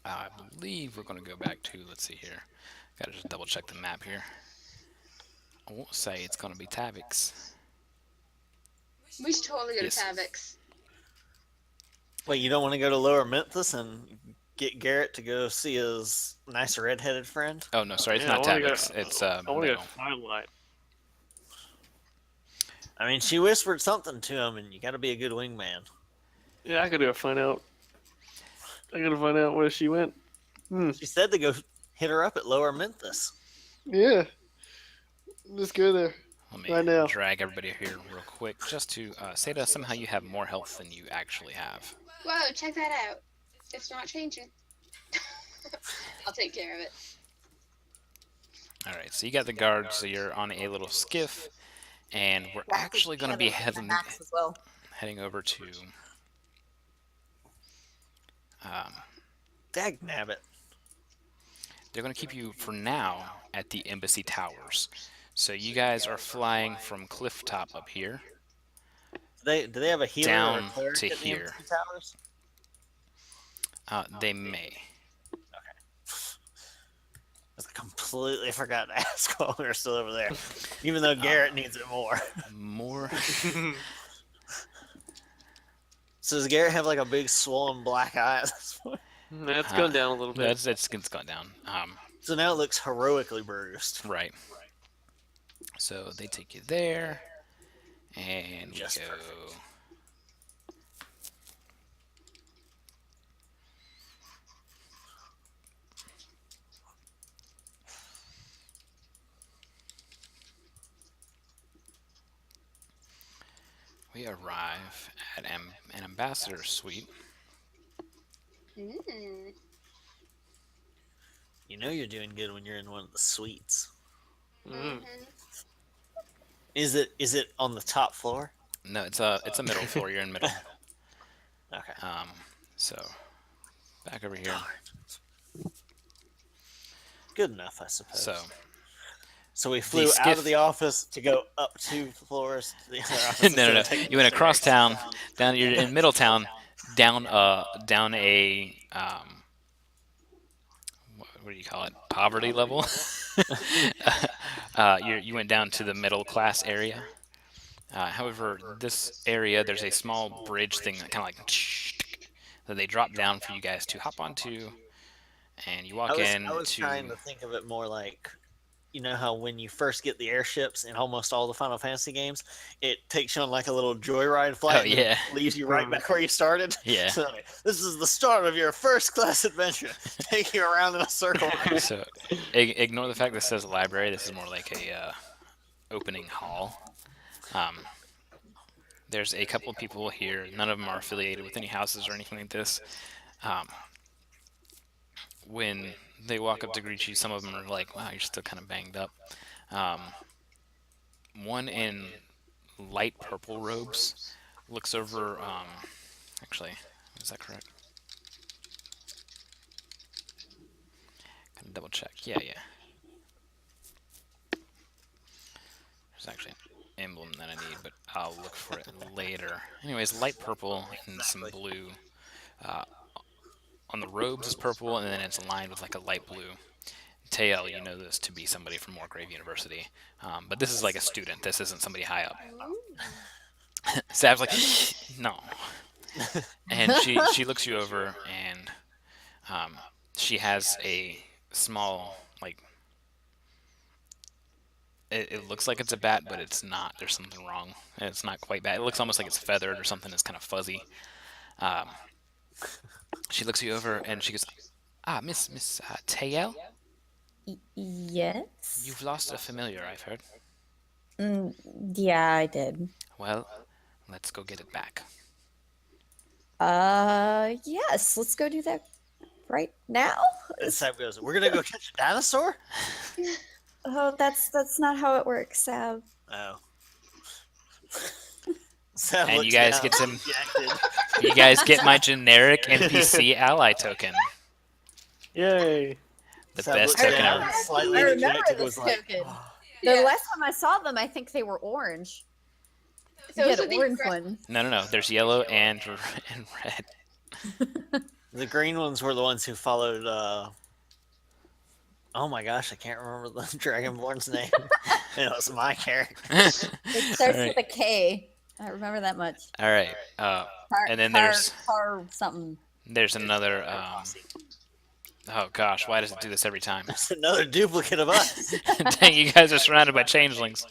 I believe we're going to go back to. Let's see here. Got to just double check the map here. I won't say it's going to be Tavix. We should totally go Yes. to Tavix. Wait, you don't want to go to Lower Memphis and get Garrett to go see his nice redheaded friend? Oh no, sorry, it's Yeah, not I wanna go- Tavix. It's I want to go Middle. Twilight. I mean, she whispered something to him, and you got to be a good wingman. Yeah, I gotta go find out. I gotta find out where she went. She said to go hit her up at Lower Memphis. Yeah. Let's go there. Let me Right now. drag everybody here real quick, just to say that somehow you have more health than you actually have. Whoa, check that out. It's not changing. I'll take care of it. All right, so you got the guards. So you're on a little skiff, and we're actually going to be Max as well. heading over to. Dag nabbit. They're going to keep you for now at the Embassy Towers. So you guys are flying from Clifftop up here. Do they have a healer Down or a cleric to at the here. Embassy Towers? They may. I completely forgot to ask while we were still over there. Even though Garrett needs it more. More. So does Garrett have like a big swollen black eye at this point? That's gone down a little bit. It's gone down. So now it looks heroically bruised. Right. So they take you there, and we Just go. perfect. We arrive at an ambassador's suite. Mm. You know you're doing good when you're in one of the suites. Mm. Mhm. Is it on the top floor? No, it's a middle floor. You're in middle. Okay. So back over here. Good enough, I suppose. So we flew out skiff- of the office to go up 2 floors to the other office. no. instead of taking You went the across stairs. town. Down. You're in Middletown. Down a what do you call it? Poverty level. You went down to the middle class area. However, this area, there's a small bridge thing that kind of like that they drop down for you guys to hop onto, and you walk in I was to. trying to think of it more like, you know how when you first get the airships in almost all the Final Fantasy games, it takes you on like a little joyride flight. Oh, and yeah. leaves you right back where you started. Yeah. So this is the start of your first class adventure. Take you around in a circle. So ignore the fact that it says library. This is more like a opening hall. There's a couple of people here. None of them are affiliated with any houses or anything like this. When they walk up to greet you, some of them are like, wow, you're still kind of banged up. One in light purple robes looks over. Actually, is that correct? Can double check. Yeah. There's actually an emblem that I need, but I'll look for it later. Anyways, light purple and some blue. On the robes is purple, and then it's lined with like a light blue. Tael, you know this to be somebody from Wargrave University, but this is like a student. This isn't somebody high up. Sav's like, no. And she looks you over, and she has a small, like, it looks like it's a bat, but it's not. There's something wrong. It's not quite bat. It looks almost like it's feathered or something. It's kind of fuzzy. She looks you over, and she goes, Miss Tael? Yes. You've lost a familiar, I've heard. Yeah, I did. Well, let's go get it back. Yes. Let's go do that right now. And Sab goes, "We're gonna go catch a dinosaur." Oh, that's not how it works, Sav. Oh. So And you guys get some. rejected. You guys get my generic NPC ally token. Yay! The So best looks token down, ever. Slightly I remember dejected this was like, token. "Oh, The Yeah. last time I saw them, I think they were orange. So You those had are the orange aggra- ones. No. There's yellow and and red. the green ones were the ones who followed. Oh my gosh, I can't remember the Dragonborn's name. It was my character. It starts Alright. with a K. I remember that much. All right. And then there's something. another. Oh gosh, why does it do this every time? There's another duplicate of us. Dang, you guys are surrounded by changelings.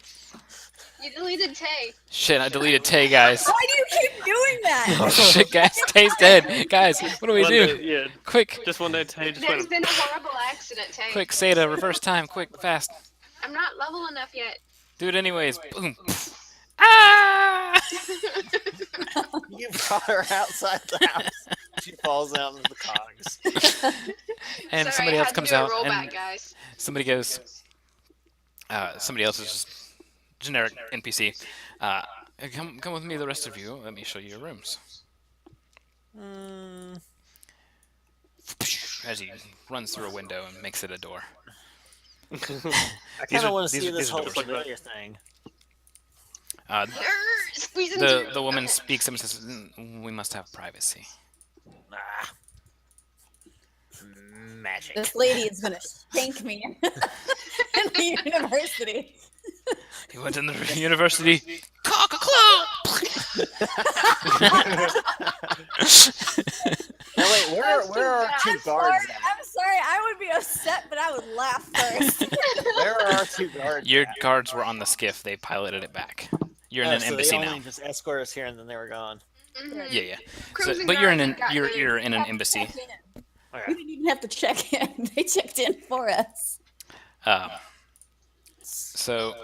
You deleted Tay. Shit, I deleted Tay, guys. Why do you keep doing that? Oh shit, guys, Tay's dead. Guys, what do we One do? day, yeah, Quick, just one day Tay just There's went. been a horrible accident, Tay. quick, Seda, reverse time, quick, fast. I'm not level enough yet. Do it anyways. Boom. Ah! You brought her outside the house. She falls out into the cogs. And Sorry, somebody I else had to comes do a out, rollback, and guys. somebody goes. Somebody else is just generic NPC. Come with me, the rest of you. Let me show you your rooms. Mm, As he runs through a window and makes it a door. I These kind are- of want to these see are- this these are whole doors. familiar thing. Squeeze into The woman speaks up and says, "We must have privacy." Ah. Magic. This lady is gonna shank me in the university. He went in the university. Coca-Cola. Now wait, where are our two I'm guards sorry. at? I'm sorry. I would be upset, but I would laugh first. Where are our two guards? Your at? guards were on the skiff. They piloted it back. You're in an so embassy they now. only just escort us here and then they were gone. Mhm. Yeah. So, Cruising but you're in guard an got rid. you're in an embassy. We Okay. didn't even have to check in. They checked in for us. So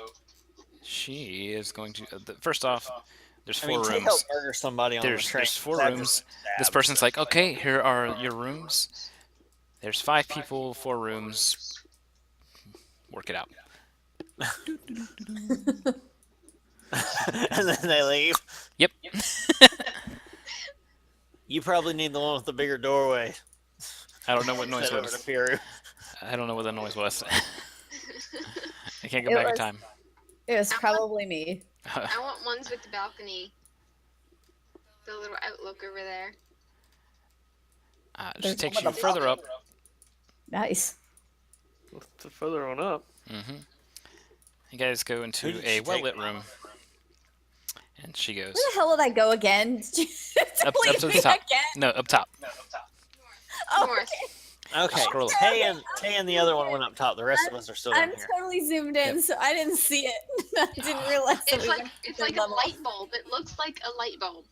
she is going to. First off, there's I four mean, take rooms. out murder somebody on the There's train. 4 That rooms. just This stabs. person's like, okay, here are your rooms. There's 5 people, 4 rooms. Work it out. And then they leave. Yep. You probably need the one with the bigger doorway. I don't know what noise Head over to was. Firu. I don't know what the noise was. I can't go It back in was- time. It was probably me. I want ones with the balcony. The little outlook over there. There's Just takes one you with a further up. Nice. So further on up. You guys go Who into did a she take? well-lit room. And she goes, Where the hell did I go again? Did you up delete to the me top. again? No, up top. Oh, North. Okay. Scroll. Tay and the other one went up top. The rest of us are still down I'm here. totally zoomed in, so I didn't see it. I didn't realize that It's we like went it's to like a level. light bulb. It looks like a light bulb.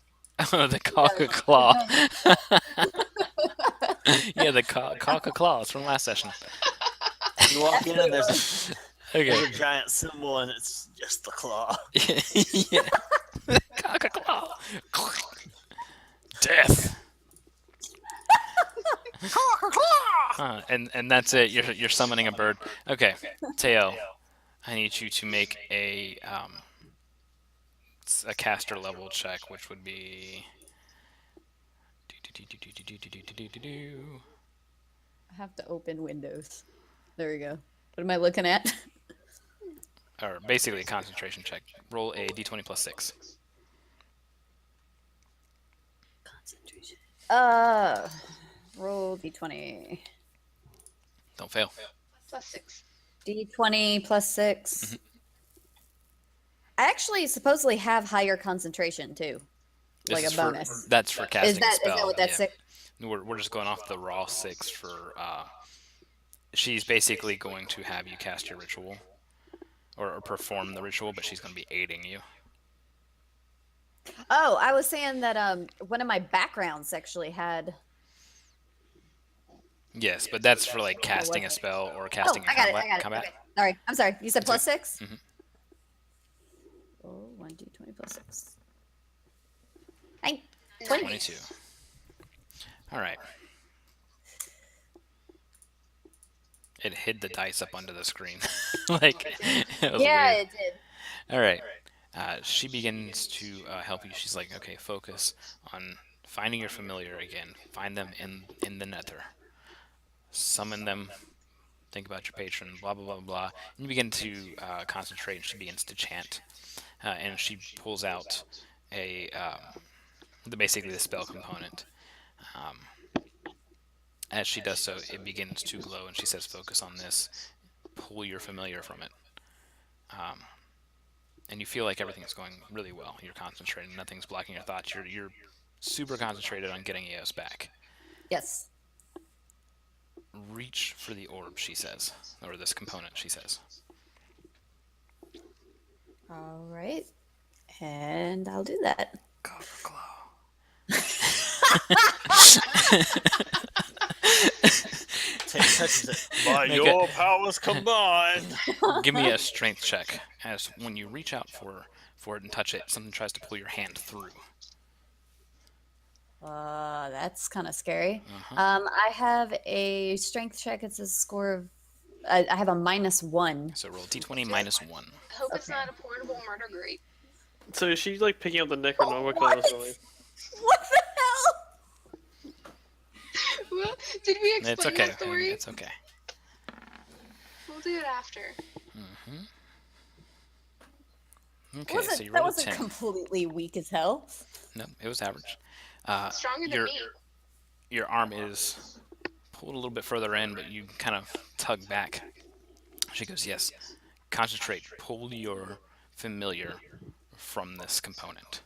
Oh, the cock-a-claw. Yeah, the cock-a-claw. It's from last session. You walk in and there's Okay. a giant symbol and it's just the claw. Yeah. Cock-a-claw. Death. And that's it. You're summoning a bird. Okay, Teo, I need you to make a caster level check, which would be. I have to open Windows. There we go. What am I looking at? Or basically a concentration check. Roll a d20 plus 6. Concentration. Roll d20. Don't fail. +6. D20 plus 6. I actually supposedly have higher concentration too. This Like a is bonus. That's for casting Is that a spell. what that's yeah. six? We're just going off the raw 6 for. She's basically going to have you cast your ritual, or perform the ritual, but she's going to be aiding you. Oh, I was saying that one of my backgrounds actually had. Yes, but that's for like casting a spell or casting I got it. combat. I got it. combat. Okay. Sorry. I'm sorry. You said plus 6? Mhm. Oh, 1d20 plus 6. Hey, 22. All right. It hid the dice up under the screen. Like, it was yeah, weird. it did. All right. She begins to help you. She's like, okay, focus on finding your familiar again. Find them in the nether. Summon them. Think about your patron. Blah blah blah blah. And you begin to concentrate. And she begins to chant. And she pulls out basically the spell component. Um, as she does so, it begins to glow, and she says, "Focus on this. Pull your familiar from it." And you feel like everything's going really well. You're concentrating. Nothing's blocking your thoughts. You're super concentrated on getting Eos back. Yes. Reach for the orb, she says, or this component, she says. All right. And I'll do that. Go for glow. Tate touches it. By Make your powers combined. Give me a strength check. As when you reach out for it and touch it, something tries to pull your hand through. That's kind of scary. Uh-huh. I have a strength check. It's a score of. I have a -1. So roll d20 minus 1. I hope it's Okay. not a portable murder grate. So is she like picking up the Necronomicon or something? What the hell? Well, did we explain It's okay. that story? It's okay. We'll do it after. Okay, so you That rolled a wasn't 10. completely weak as hell. No, it was average. Stronger than your me. your arm is pulled a little bit further in, but you kind of tug back. She goes, "Yes, concentrate. Pull your familiar from this component."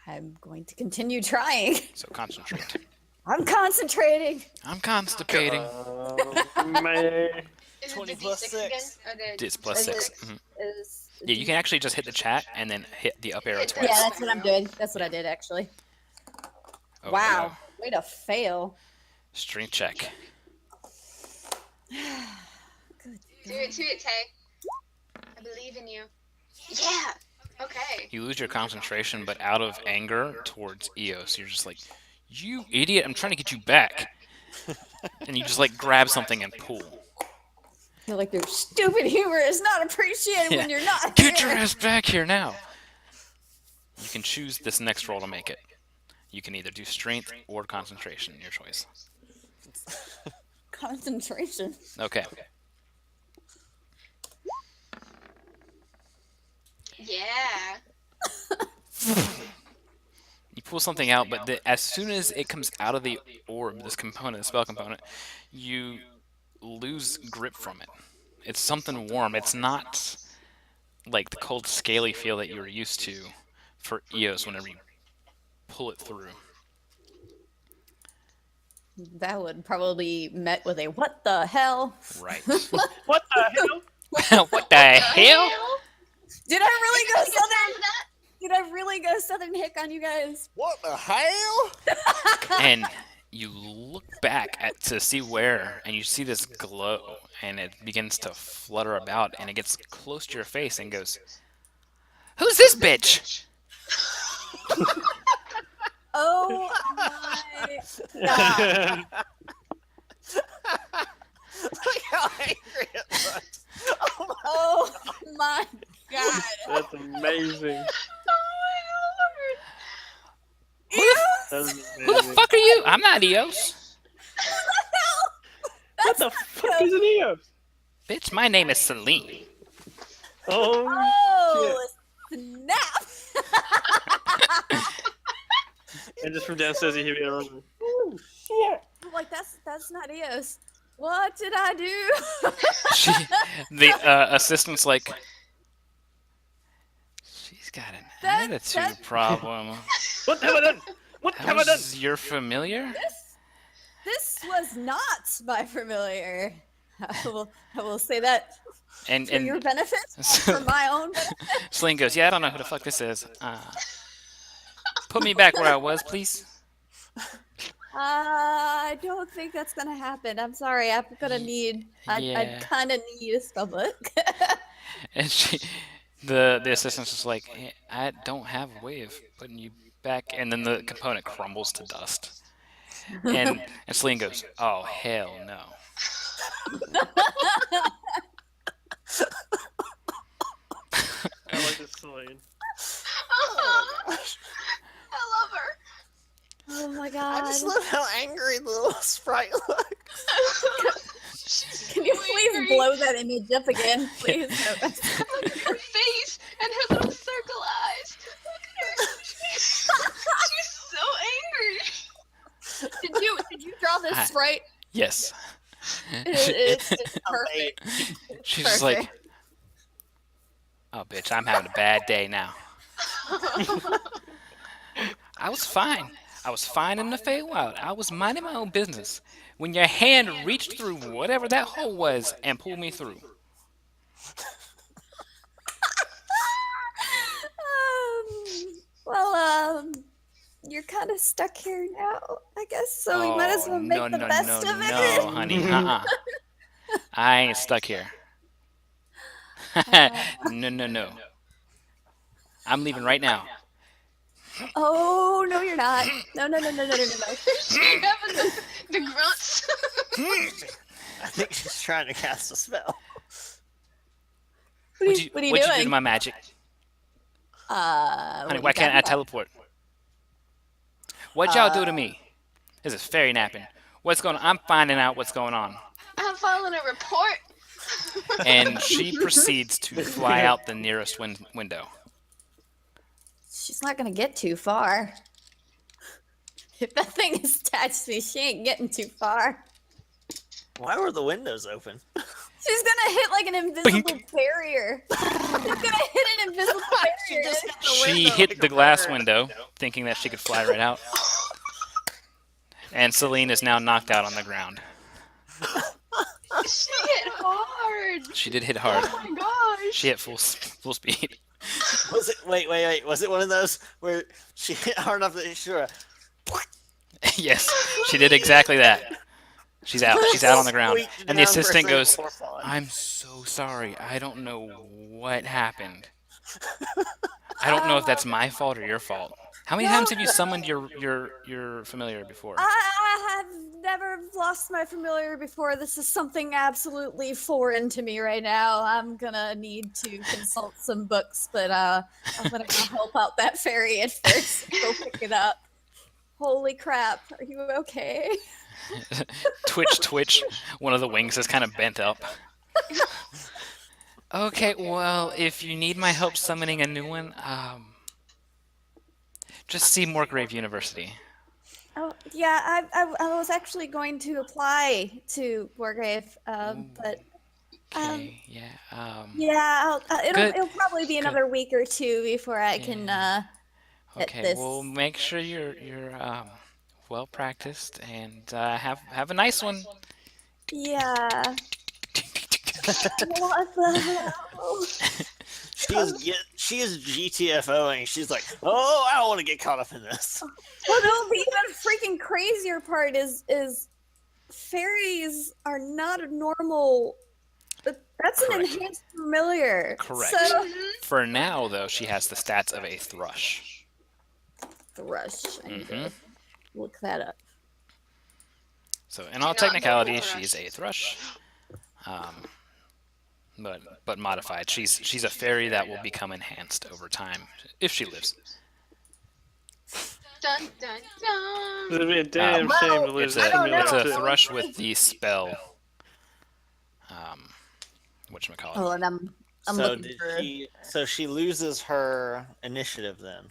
I'm going to continue trying. So concentrate. I'm concentrating. I'm constipating. Man. Is 20 it the plus D6 6. again? Or It's plus Is 6. it- Mhm. Is Yeah, you can actually just hit the chat and then hit the up arrow Yeah, twice. Yeah, that's what I'm doing. That's what I did actually. Oh, Wow. Way to fail. Strength check. Good. Do it, Tay. I believe in you. Yeah. Okay. You lose your concentration, but out of anger towards Eos, you're just like, "You idiot! I'm trying to get you back." And you just like grab something and pull. I feel like their stupid humor is not appreciated when Yeah. you're not. Get your here. ass back here now. You can choose this next roll to make it. You can either do strength or concentration, your choice. Concentration. Okay. Yeah. You pull something out, but as soon as it comes out of the orb, this component, the spell component, you lose grip from it. It's something warm. It's not like the cold, scaly feel that you were used to for Eos whenever you pull it through. That would probably be met with a "what the hell." Right. What the hell? What the hell? Did I really go Take your time southern? for that? Did I really go southern hick on you guys? What the hell? And you look back to see where, and you see this glow, and it begins to flutter about, and it gets close to your face and goes, "Who's this bitch?" Oh my god! Look how angry it looks. Oh my god! That's amazing. That's Who the amazing. fuck are you? I'm not Eos. What the fuck is an Eos? Bitch, my name is Celine. Oh, Oh snap! and just from downstairs you hear me running. I'm like that's not Eos. What did I do? The assistant's like, she's got an That's- attitude problem. What have I done? What have I done? How's your familiar? This was not my familiar. I will say that And for your benefit, so- for my own benefit. Celine goes, "Yeah, I don't know who the fuck this is. Put me back where I was, please." I don't think that's gonna happen. I'm sorry. I'm gonna need. I Yeah. kind of need a spell book. And the assistant's just like, "Eh, I don't have a way of putting you back." And then the component crumbles to dust. And Celine goes, "Oh hell no." Celine. I love her. Oh my I god. just love how angry the little sprite looks. Can you please blow that image up again, please? Look at her face and her little circle eyes. Look at her. She's so angry. Did you draw this Hi. sprite? Yes. It's perfect. She's just like, oh, bitch, I'm having a bad day now. I was fine. I was fine in the Feywild. I was minding my own business when your hand reached through whatever that hole was and pulled me through. You're kind of stuck here now, I guess. So we might as well make the best of it. No, honey. I ain't stuck here. No. I'm leaving right now. Oh no, you're not. No. Having the grunts. I think she's trying to cast a spell. What are you What'd you do to doing? my magic? Honey, what why you can't I got? teleport? What'd y'all do to me? This is fairy napping. What's going on? I'm finding out what's going on. I'm filing a report. And she proceeds to fly out the nearest window. She's not gonna get too far. If that thing is attached to me, she ain't getting too far. Why were the windows open? She's gonna hit like an invisible Bink. barrier. She's gonna hit an invisible barrier. She hit the glass window, thinking that she could fly right out. And Celine is now knocked out on the ground. She hit hard. She did hit hard. Oh my gosh. She hit full speed. Was it? Wait. Was it one of those where she hit hard enough that she sure? Yes, she did exactly that. She's out. She's out on the ground. And the assistant goes, I'm so sorry. I don't know what happened. I don't know if that's my fault or your fault. How many times have you summoned your familiar before? I have never lost my familiar before. This is something absolutely foreign to me right now. I'm gonna need to consult some books, but I'm gonna go help out that fairy at first. Go pick it up. Holy crap! Are you okay? Twitch. One of the wings is kind of bent up. Okay, well, if you need my help summoning a new one, just see Morgrave University. Oh yeah, I was actually going to apply to Wargrave, but Okay, yeah. yeah, Good. it'll probably be another week or two before I can hit Okay, this. well, make sure you're well practiced and have a nice one. Yeah. What the hell? She is GTFOing. She's like, oh, I don't want to get caught up in this. Well, no, the even freaking crazier part is fairies are not a normal. That's an Correct. enhanced familiar. Correct. So, For now, though, she has the stats of a thrush. thrush. I need to Mhm. look that up. So, in all Do not know technicality, thrush. she's a thrush. But modified. She's a fairy that will become enhanced over time if she lives. Dun dun dun. It'd be a damn shame to lose It's that a, familiar it's a too. thrush with the spell. Whatchamacallit? Oh, and I'm So looking did for. she loses her initiative then?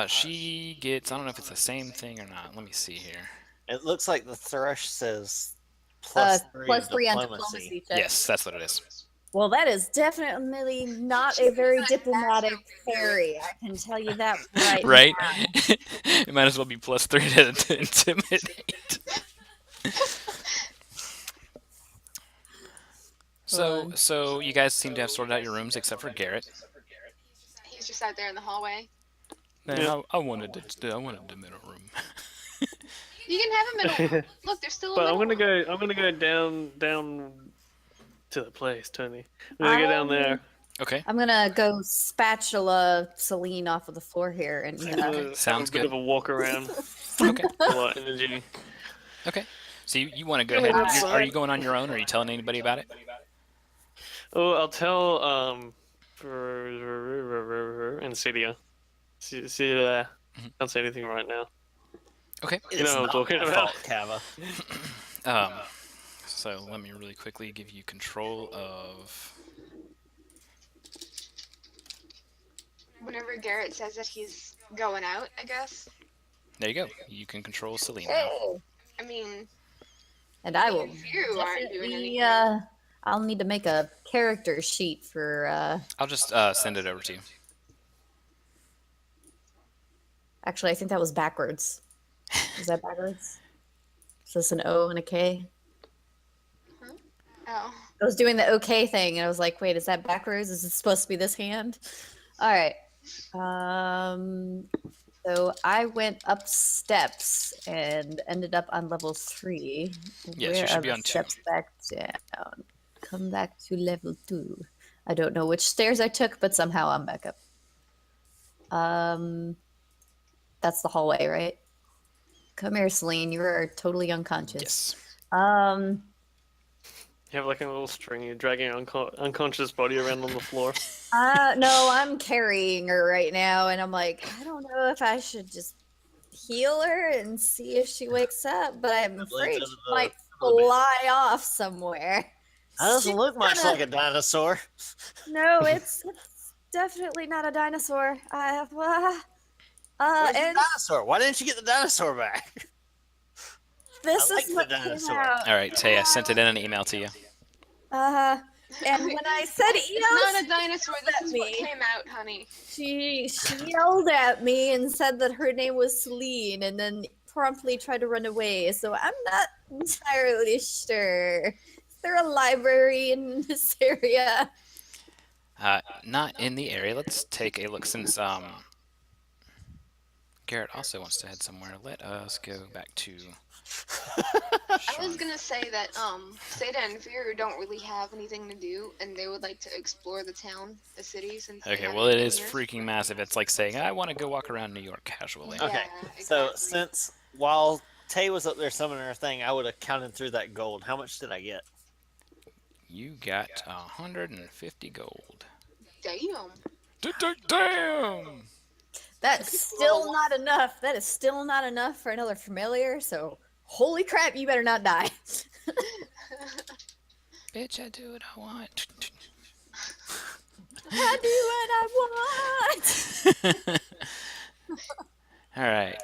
She gets, I don't know if it's the same thing or not. Let me see here. It looks like the thrush says plus plus three on diplomacy. diplomacy check. Yes, that's what it is. Well, that is definitely not a very diplomatic fairy. I can tell you that right. Right? now. It might as well be +3 to intimidate. So you guys seem to have sorted out your rooms except for Garrett. He's just out there in the hallway. Man, Yeah. I wanted the middle room. You can have a middle. Look, there's still a But middle. I'm gonna go down to the place, Tony. I'm gonna go down there. Okay, I'm gonna go spatula Celine off of the floor here, and Have Sounds a bit good. of a walk around. okay, A lot of energy. okay. So you want to go ahead? Are you going on your own, or are you telling anybody about it? Oh, I'll tell and Cydia. Cydia. Can't say anything right now. Okay. It's You know what I'm not talking my about. fault, Kava. So let me really quickly give you control of. Whenever Garrett says that he's going out, I guess. There you go. You can control Celine now. Hey. I mean, And I will if you aren't doing definitely, anything. I'll need to make a character sheet for, I'll just send it over to you. actually, I think that was backwards. Is that backwards? Is this an O and a K? Oh. I was doing the OK thing, and I was like, wait, is that backwards? Is it supposed to be this hand? All right. So I went up steps and ended up on level 3. Yes, Where you should are be the on 2. steps back down? Come back to level 2. I don't know which stairs I took, but somehow I'm back up. That's the hallway, right? Come here, Celine. You are totally unconscious. Yes. You have like a little string. You're dragging your unconscious body around on the floor. No, I'm carrying her right now, and I'm like, I don't know if I should just heal her and see if she wakes up, but I'm afraid she might fly off somewhere. That doesn't She's look much gonna- like a dinosaur. No, it's definitely not a dinosaur. Where's the And dinosaur? Why didn't you get the dinosaur back? this I like is the what came dinosaur. out. All right, Tay, I sent it in an email to you. And when I said It's not a Eos, dinosaur. This is what me. came out, honey. she yelled at me and said that her name was Celine, and then promptly tried to run away. So I'm not entirely sure. Is there a library in this area? Not in the area. Let's take a look since Garrett also wants to head somewhere. Let us go back to. I was gonna say that Seda and Firu don't really have anything to do, and they would like to explore the town, the city, since they Okay, haven't well, it been is here. freaking massive. It's like saying, I want to go walk around New York casually. Yeah, Okay, so exactly. since while Tay was up there summoning her thing, I would have counted through that gold. How much did I get? You got 150 gold. Damn. Damn! That's still not enough. That is still not enough for another familiar. So, holy crap, you better not die. Bitch, I do what I want. I do what I want. All right.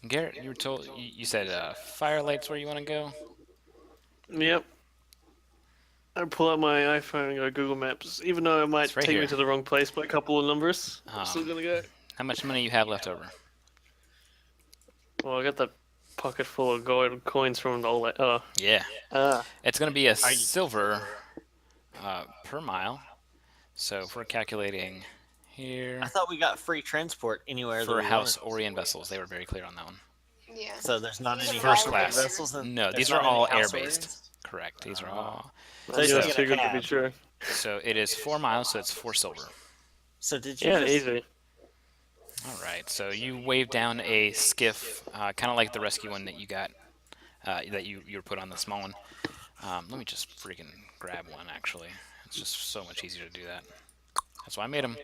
Garrett, you were told. You said Firelight's where you want to go. Yep. I pull out my iPhone and go Google Maps, even though it might It's right take here. me to the wrong place by a couple of numbers. I'm still gonna go. How much money you have left over? Well, I got that pocket full of gold coins from all that. Oh, Yeah. ah, It's going to be a silver per mile. So if we're calculating here I thought we got free transport anywhere that for we House wanted. Orion vessels, they were very clear on that one. Yeah. So there's not any First House class. vessels. No, there's these not are all any House air-based. Orions? Correct. These are all. So that's you just get too a good to be cab. true. So it is 4 miles, so it's 4 silver. So did you? Yeah, just, easy. All right. So you wave down a skiff, kind of like the rescue one that you got, that you were put on the small one. Let me just freaking grab one. Actually, it's just so much easier to do that. That's why I made them.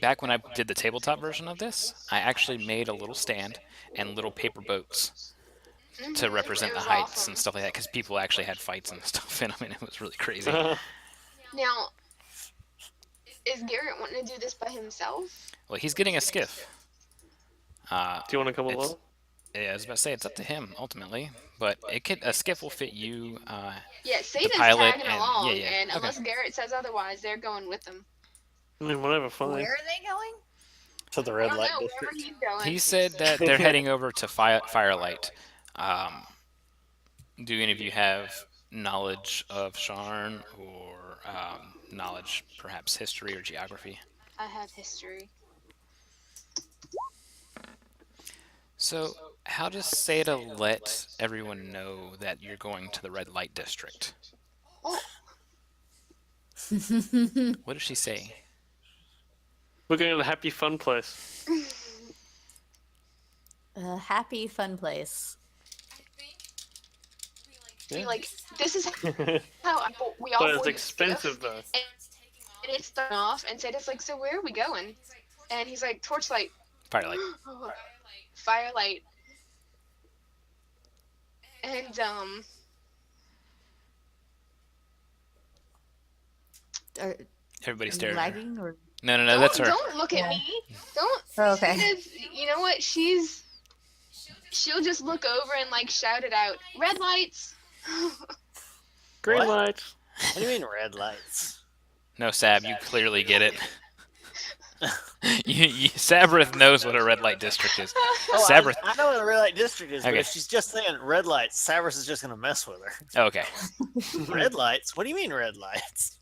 Back when I did the tabletop version of this, I actually made a little stand and little paper boats to represent It the was heights awesome. and stuff like that, because people actually had fights and stuff in them, and it was really crazy. Now, is Garrett wanting to do this by himself? Well, he's getting a skiff. Do you want to come It's- along? Yeah, I was about to say it's up to him ultimately, but a skiff will fit you. Yeah, Sata's pilot tagging and- along, yeah, yeah, and okay. unless Garrett says otherwise, they're going with him. I mean, whatever, fine. Where are they going? to the I red don't light know, wherever district. he's going. He said that they're heading over to Firelight. Do any of you have knowledge of Sharn or knowledge, perhaps history or geography? I have history. So, how does Seda let everyone know that you're going to the red light district? Oh, What does she say? We're going to the happy fun place. A happy, fun place. be Yeah. like, this is how we all But it's board the expensive skiff, though. and and it's thrown off, and Sata's like, so where are we going? And he's like, torchlight. Firelight. Oh, firelight. And Are, Everybody are you stared at her. lagging or? No, that's her. don't look at Yeah. me. Don't. Oh, okay. Because, you know what? She'll just look over and like shout it out. Red lights. Green What? light. What do you mean red lights? No, Sab, you clearly get it. Sabrith knows what a red light district is. Oh, Sabrith. I know what a red light district is, but Okay. if she's just saying red lights, Sabrith is just gonna mess with her. Okay. Red lights? What do you mean red lights?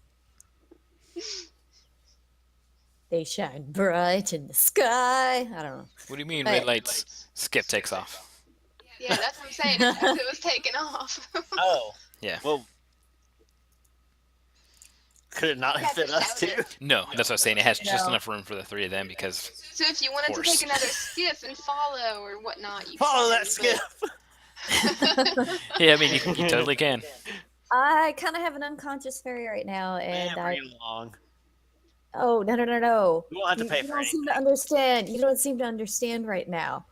They shine bright in the sky. I don't know. What do you mean Right. red lights? Skip takes off. Yeah, that's what I'm saying. It's because it was taken off. Oh. Yeah. Well, could it not have fit us too? No, that's what I was saying. It has just No. enough room for the three of them because So if you wanted to Horse. take another skiff and follow or whatnot, you Follow can, that skip. yeah, I mean you totally can. I kind of have an unconscious fairy right now, and Man, I. real long. Oh no! We won't have to You, pay you for don't seem anything. to understand. You don't seem to understand right now.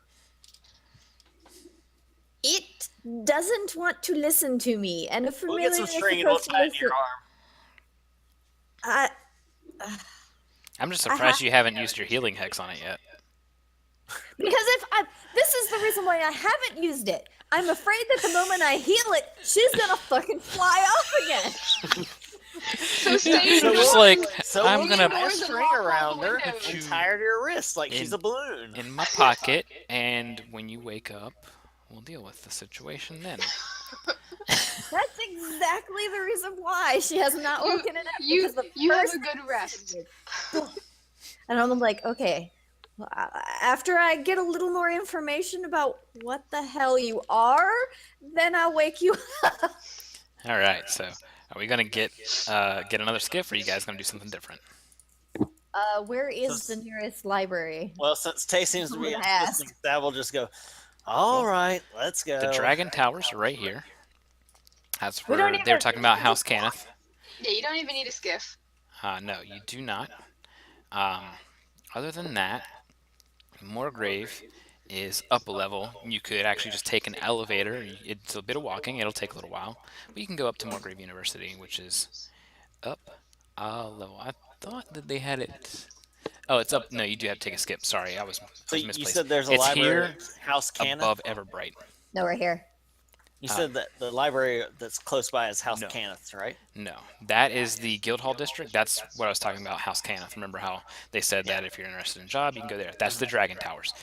It doesn't want to listen to me, and a We'll familiar get some is string and we'll supposed to tie it to your listen. arm. I'm just I surprised have- you haven't used your healing hex on it yet. Because this is the reason why I haven't used it. I'm afraid that the moment I heal it, she's gonna fucking fly off again. So stay So in just the like So I'm we'll gonna tie a Doors and string lock all the around her windows. and tie her to your wrist like she's In- a balloon. in my pocket, and when you wake up, we'll deal with the situation then. That's exactly the reason why she has not You- woken it up. you because the you have first a good rest. And I'm like, okay, well, after I get a little more information about what the hell you are, then I'll wake you up. All right, so are we gonna get another skiff, or are you guys gonna do something different? Where is the nearest library? Well, since Tay seems to be Someone asked. insisting, Sab will just go, all right, let's go. The Dragon Towers are right here. That's We where don't they were even- talking about House Cannith. Yeah, you don't even need a skiff. No, you do not. Other than that, Moorgrave is up a level. You could actually just take an elevator. It's a bit of walking. It'll take a little while. But you can go up to Moorgrave University, which is up a level. I thought that they had it. Oh, it's up. No, you do have to take a skip. Sorry, I was So you misplaced. said there's a It's library here at House Cannith? above Everbright. No, right here. You said that the library that's close by is House No. Cannith, right? No, that is the Guildhall district. That's what I was talking about, House Cannith. Remember how they said that if you're interested in a job, you can go there. That's the Dragon Towers.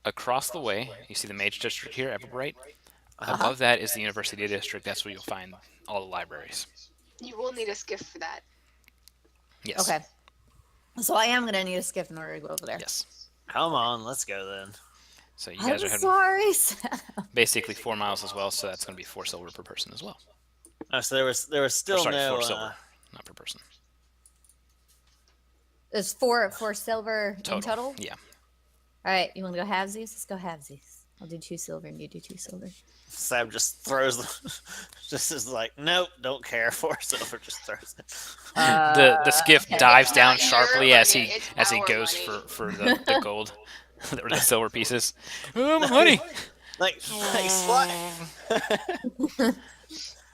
Across the way, you see the Mage District here, Everbright. Above that is the University District. That's where you'll find all the libraries. You will need a skiff for that. Yes. Okay. So I am gonna need a skiff in order to go over there. Yes. Come on, let's go then. So you guys are I'm having sorry. basically 4 miles as well, so that's going to be 4 silver per person as well. Oh, so there was Or still sorry, no 4 silver, not per person. There's four silver in Total. total. Yeah. All right, you want to go halvesies? Let's go halvesies. I'll do 2 silver and you do 2 silver. Sam just throws just is like, nope, don't care. 4 silver, just throws it. The skiff dives It's down not your sharply as money, he it's our goes money. for the gold or the silver pieces. Oh, my money! Like what?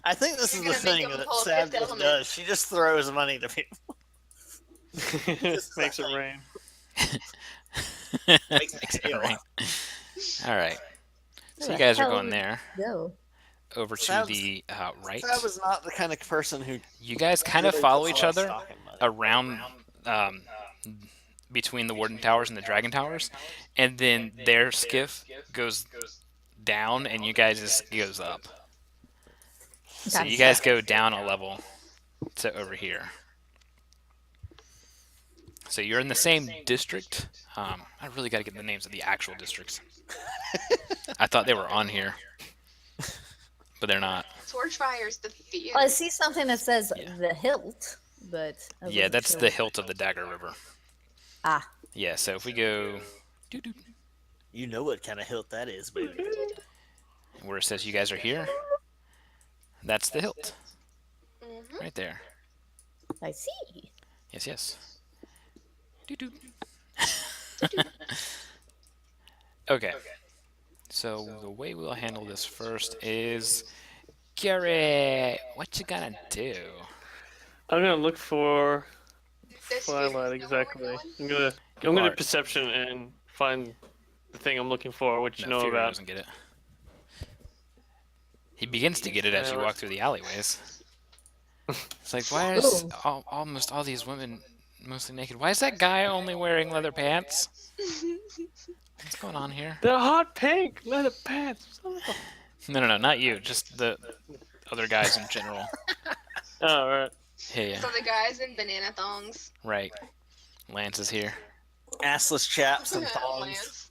I think this is You're the gonna make thing him that pull a Sam Fifth just Element. does. She just throws money to people. Makes it rain. Makes Makes it it rain. rain. All right. So Where you the guys are hell going would there Go. over to Sam's- the right. Sam was not the kind of person who You guys kind of really follow puts each a lot of other stock in money. around between the Warden Towers and the Dragon Towers, and then their skiff goes down, and you guys goes up. So Okay. you guys go down a level to over here. So you're in the same district. I really got to get the names of the actual districts. I thought they were on here, but they're not. Torchfire's the theater. Well, I see something that says Yeah. the hilt, but I Yeah, wasn't that's sure the what- hilt of the Dagger River. Ah, Yeah, so if we go You know what kind of hilt that is, baby. where it says you guys are here, that's the hilt Mhm. right there. I see. Yes, yes. Doo-doo. Okay. So the way we'll handle this first is Gary. What you gonna do? I'm gonna look for Does Twilight Fury know where we're exactly. going? I'm gonna do Alright. perception and find the thing I'm looking for, which you No, know Fury about. doesn't get it. He begins to get it as you walk through the alleyways. It's like, why is Ooh. almost all these women mostly naked? Why is that guy only wearing leather pants? What's going on here? They're hot pink leather pants. No, not you. Just the other guys in general. Oh, right. Yeah, So the guys in banana thongs. right. Lance is here. Assless chaps and Lance. thongs.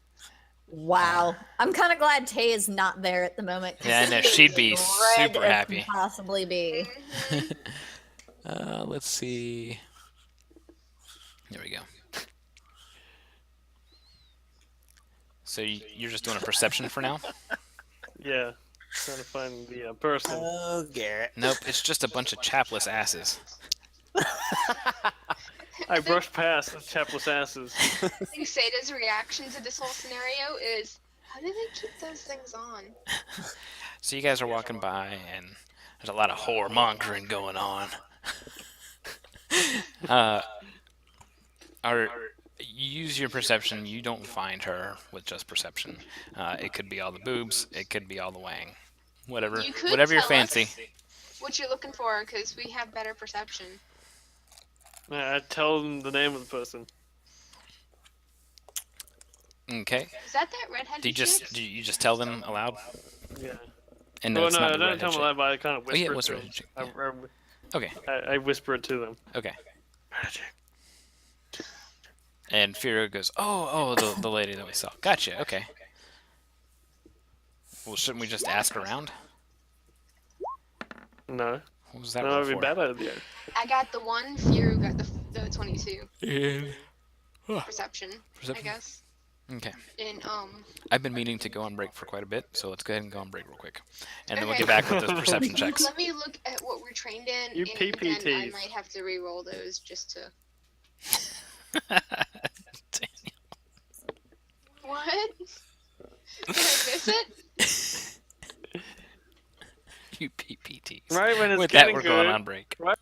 Wow. I'm kind of glad Tay is not there at the moment. 'cause Yeah, I know, he is she'd be red super as happy. can possibly be. Mhm. Let's see. There we go. So you're just doing a perception for now? Yeah. Trying to find the person. Oh, Garrett. Nope, it's just a bunch of chapless asses. I brushed past the chapless asses. I think Sada's reaction to this whole scenario is, how do they keep those things on? So you guys are walking by, and there's a lot of whoremongering going on. Use your perception. You don't find her with just perception. It could be all the boobs. It could be all the wang. Whatever, You could whatever your tell fancy. us what you're looking for, because we have better perception. I tell them the name of the person. Okay. Is that redheaded chick? Do you just tell them aloud? Yeah. And Well, it's no, not I the don't redhead tell them chick. that, but I kind of Oh yeah, whisper it was it to redhead chick. them. Yeah. Okay. I whisper it to them. Okay. And Firo goes, oh, the lady that we saw. Gotcha. Okay. Well, shouldn't we just ask around? No. What was that No, roll that'd be for? bad idea. I got the 1, Fury got the 22. And Perception, I perception. guess. Okay. And, I've been meaning to go on break for quite a bit, so let's go ahead and go on break real quick, and then we'll Okay. get back with those perception checks. let me look at what we're trained in, You and then I PPTs. might have to re-roll those just to... What? Did I miss it? You PPTs. Right when it's With that, getting we're good. going on break. Right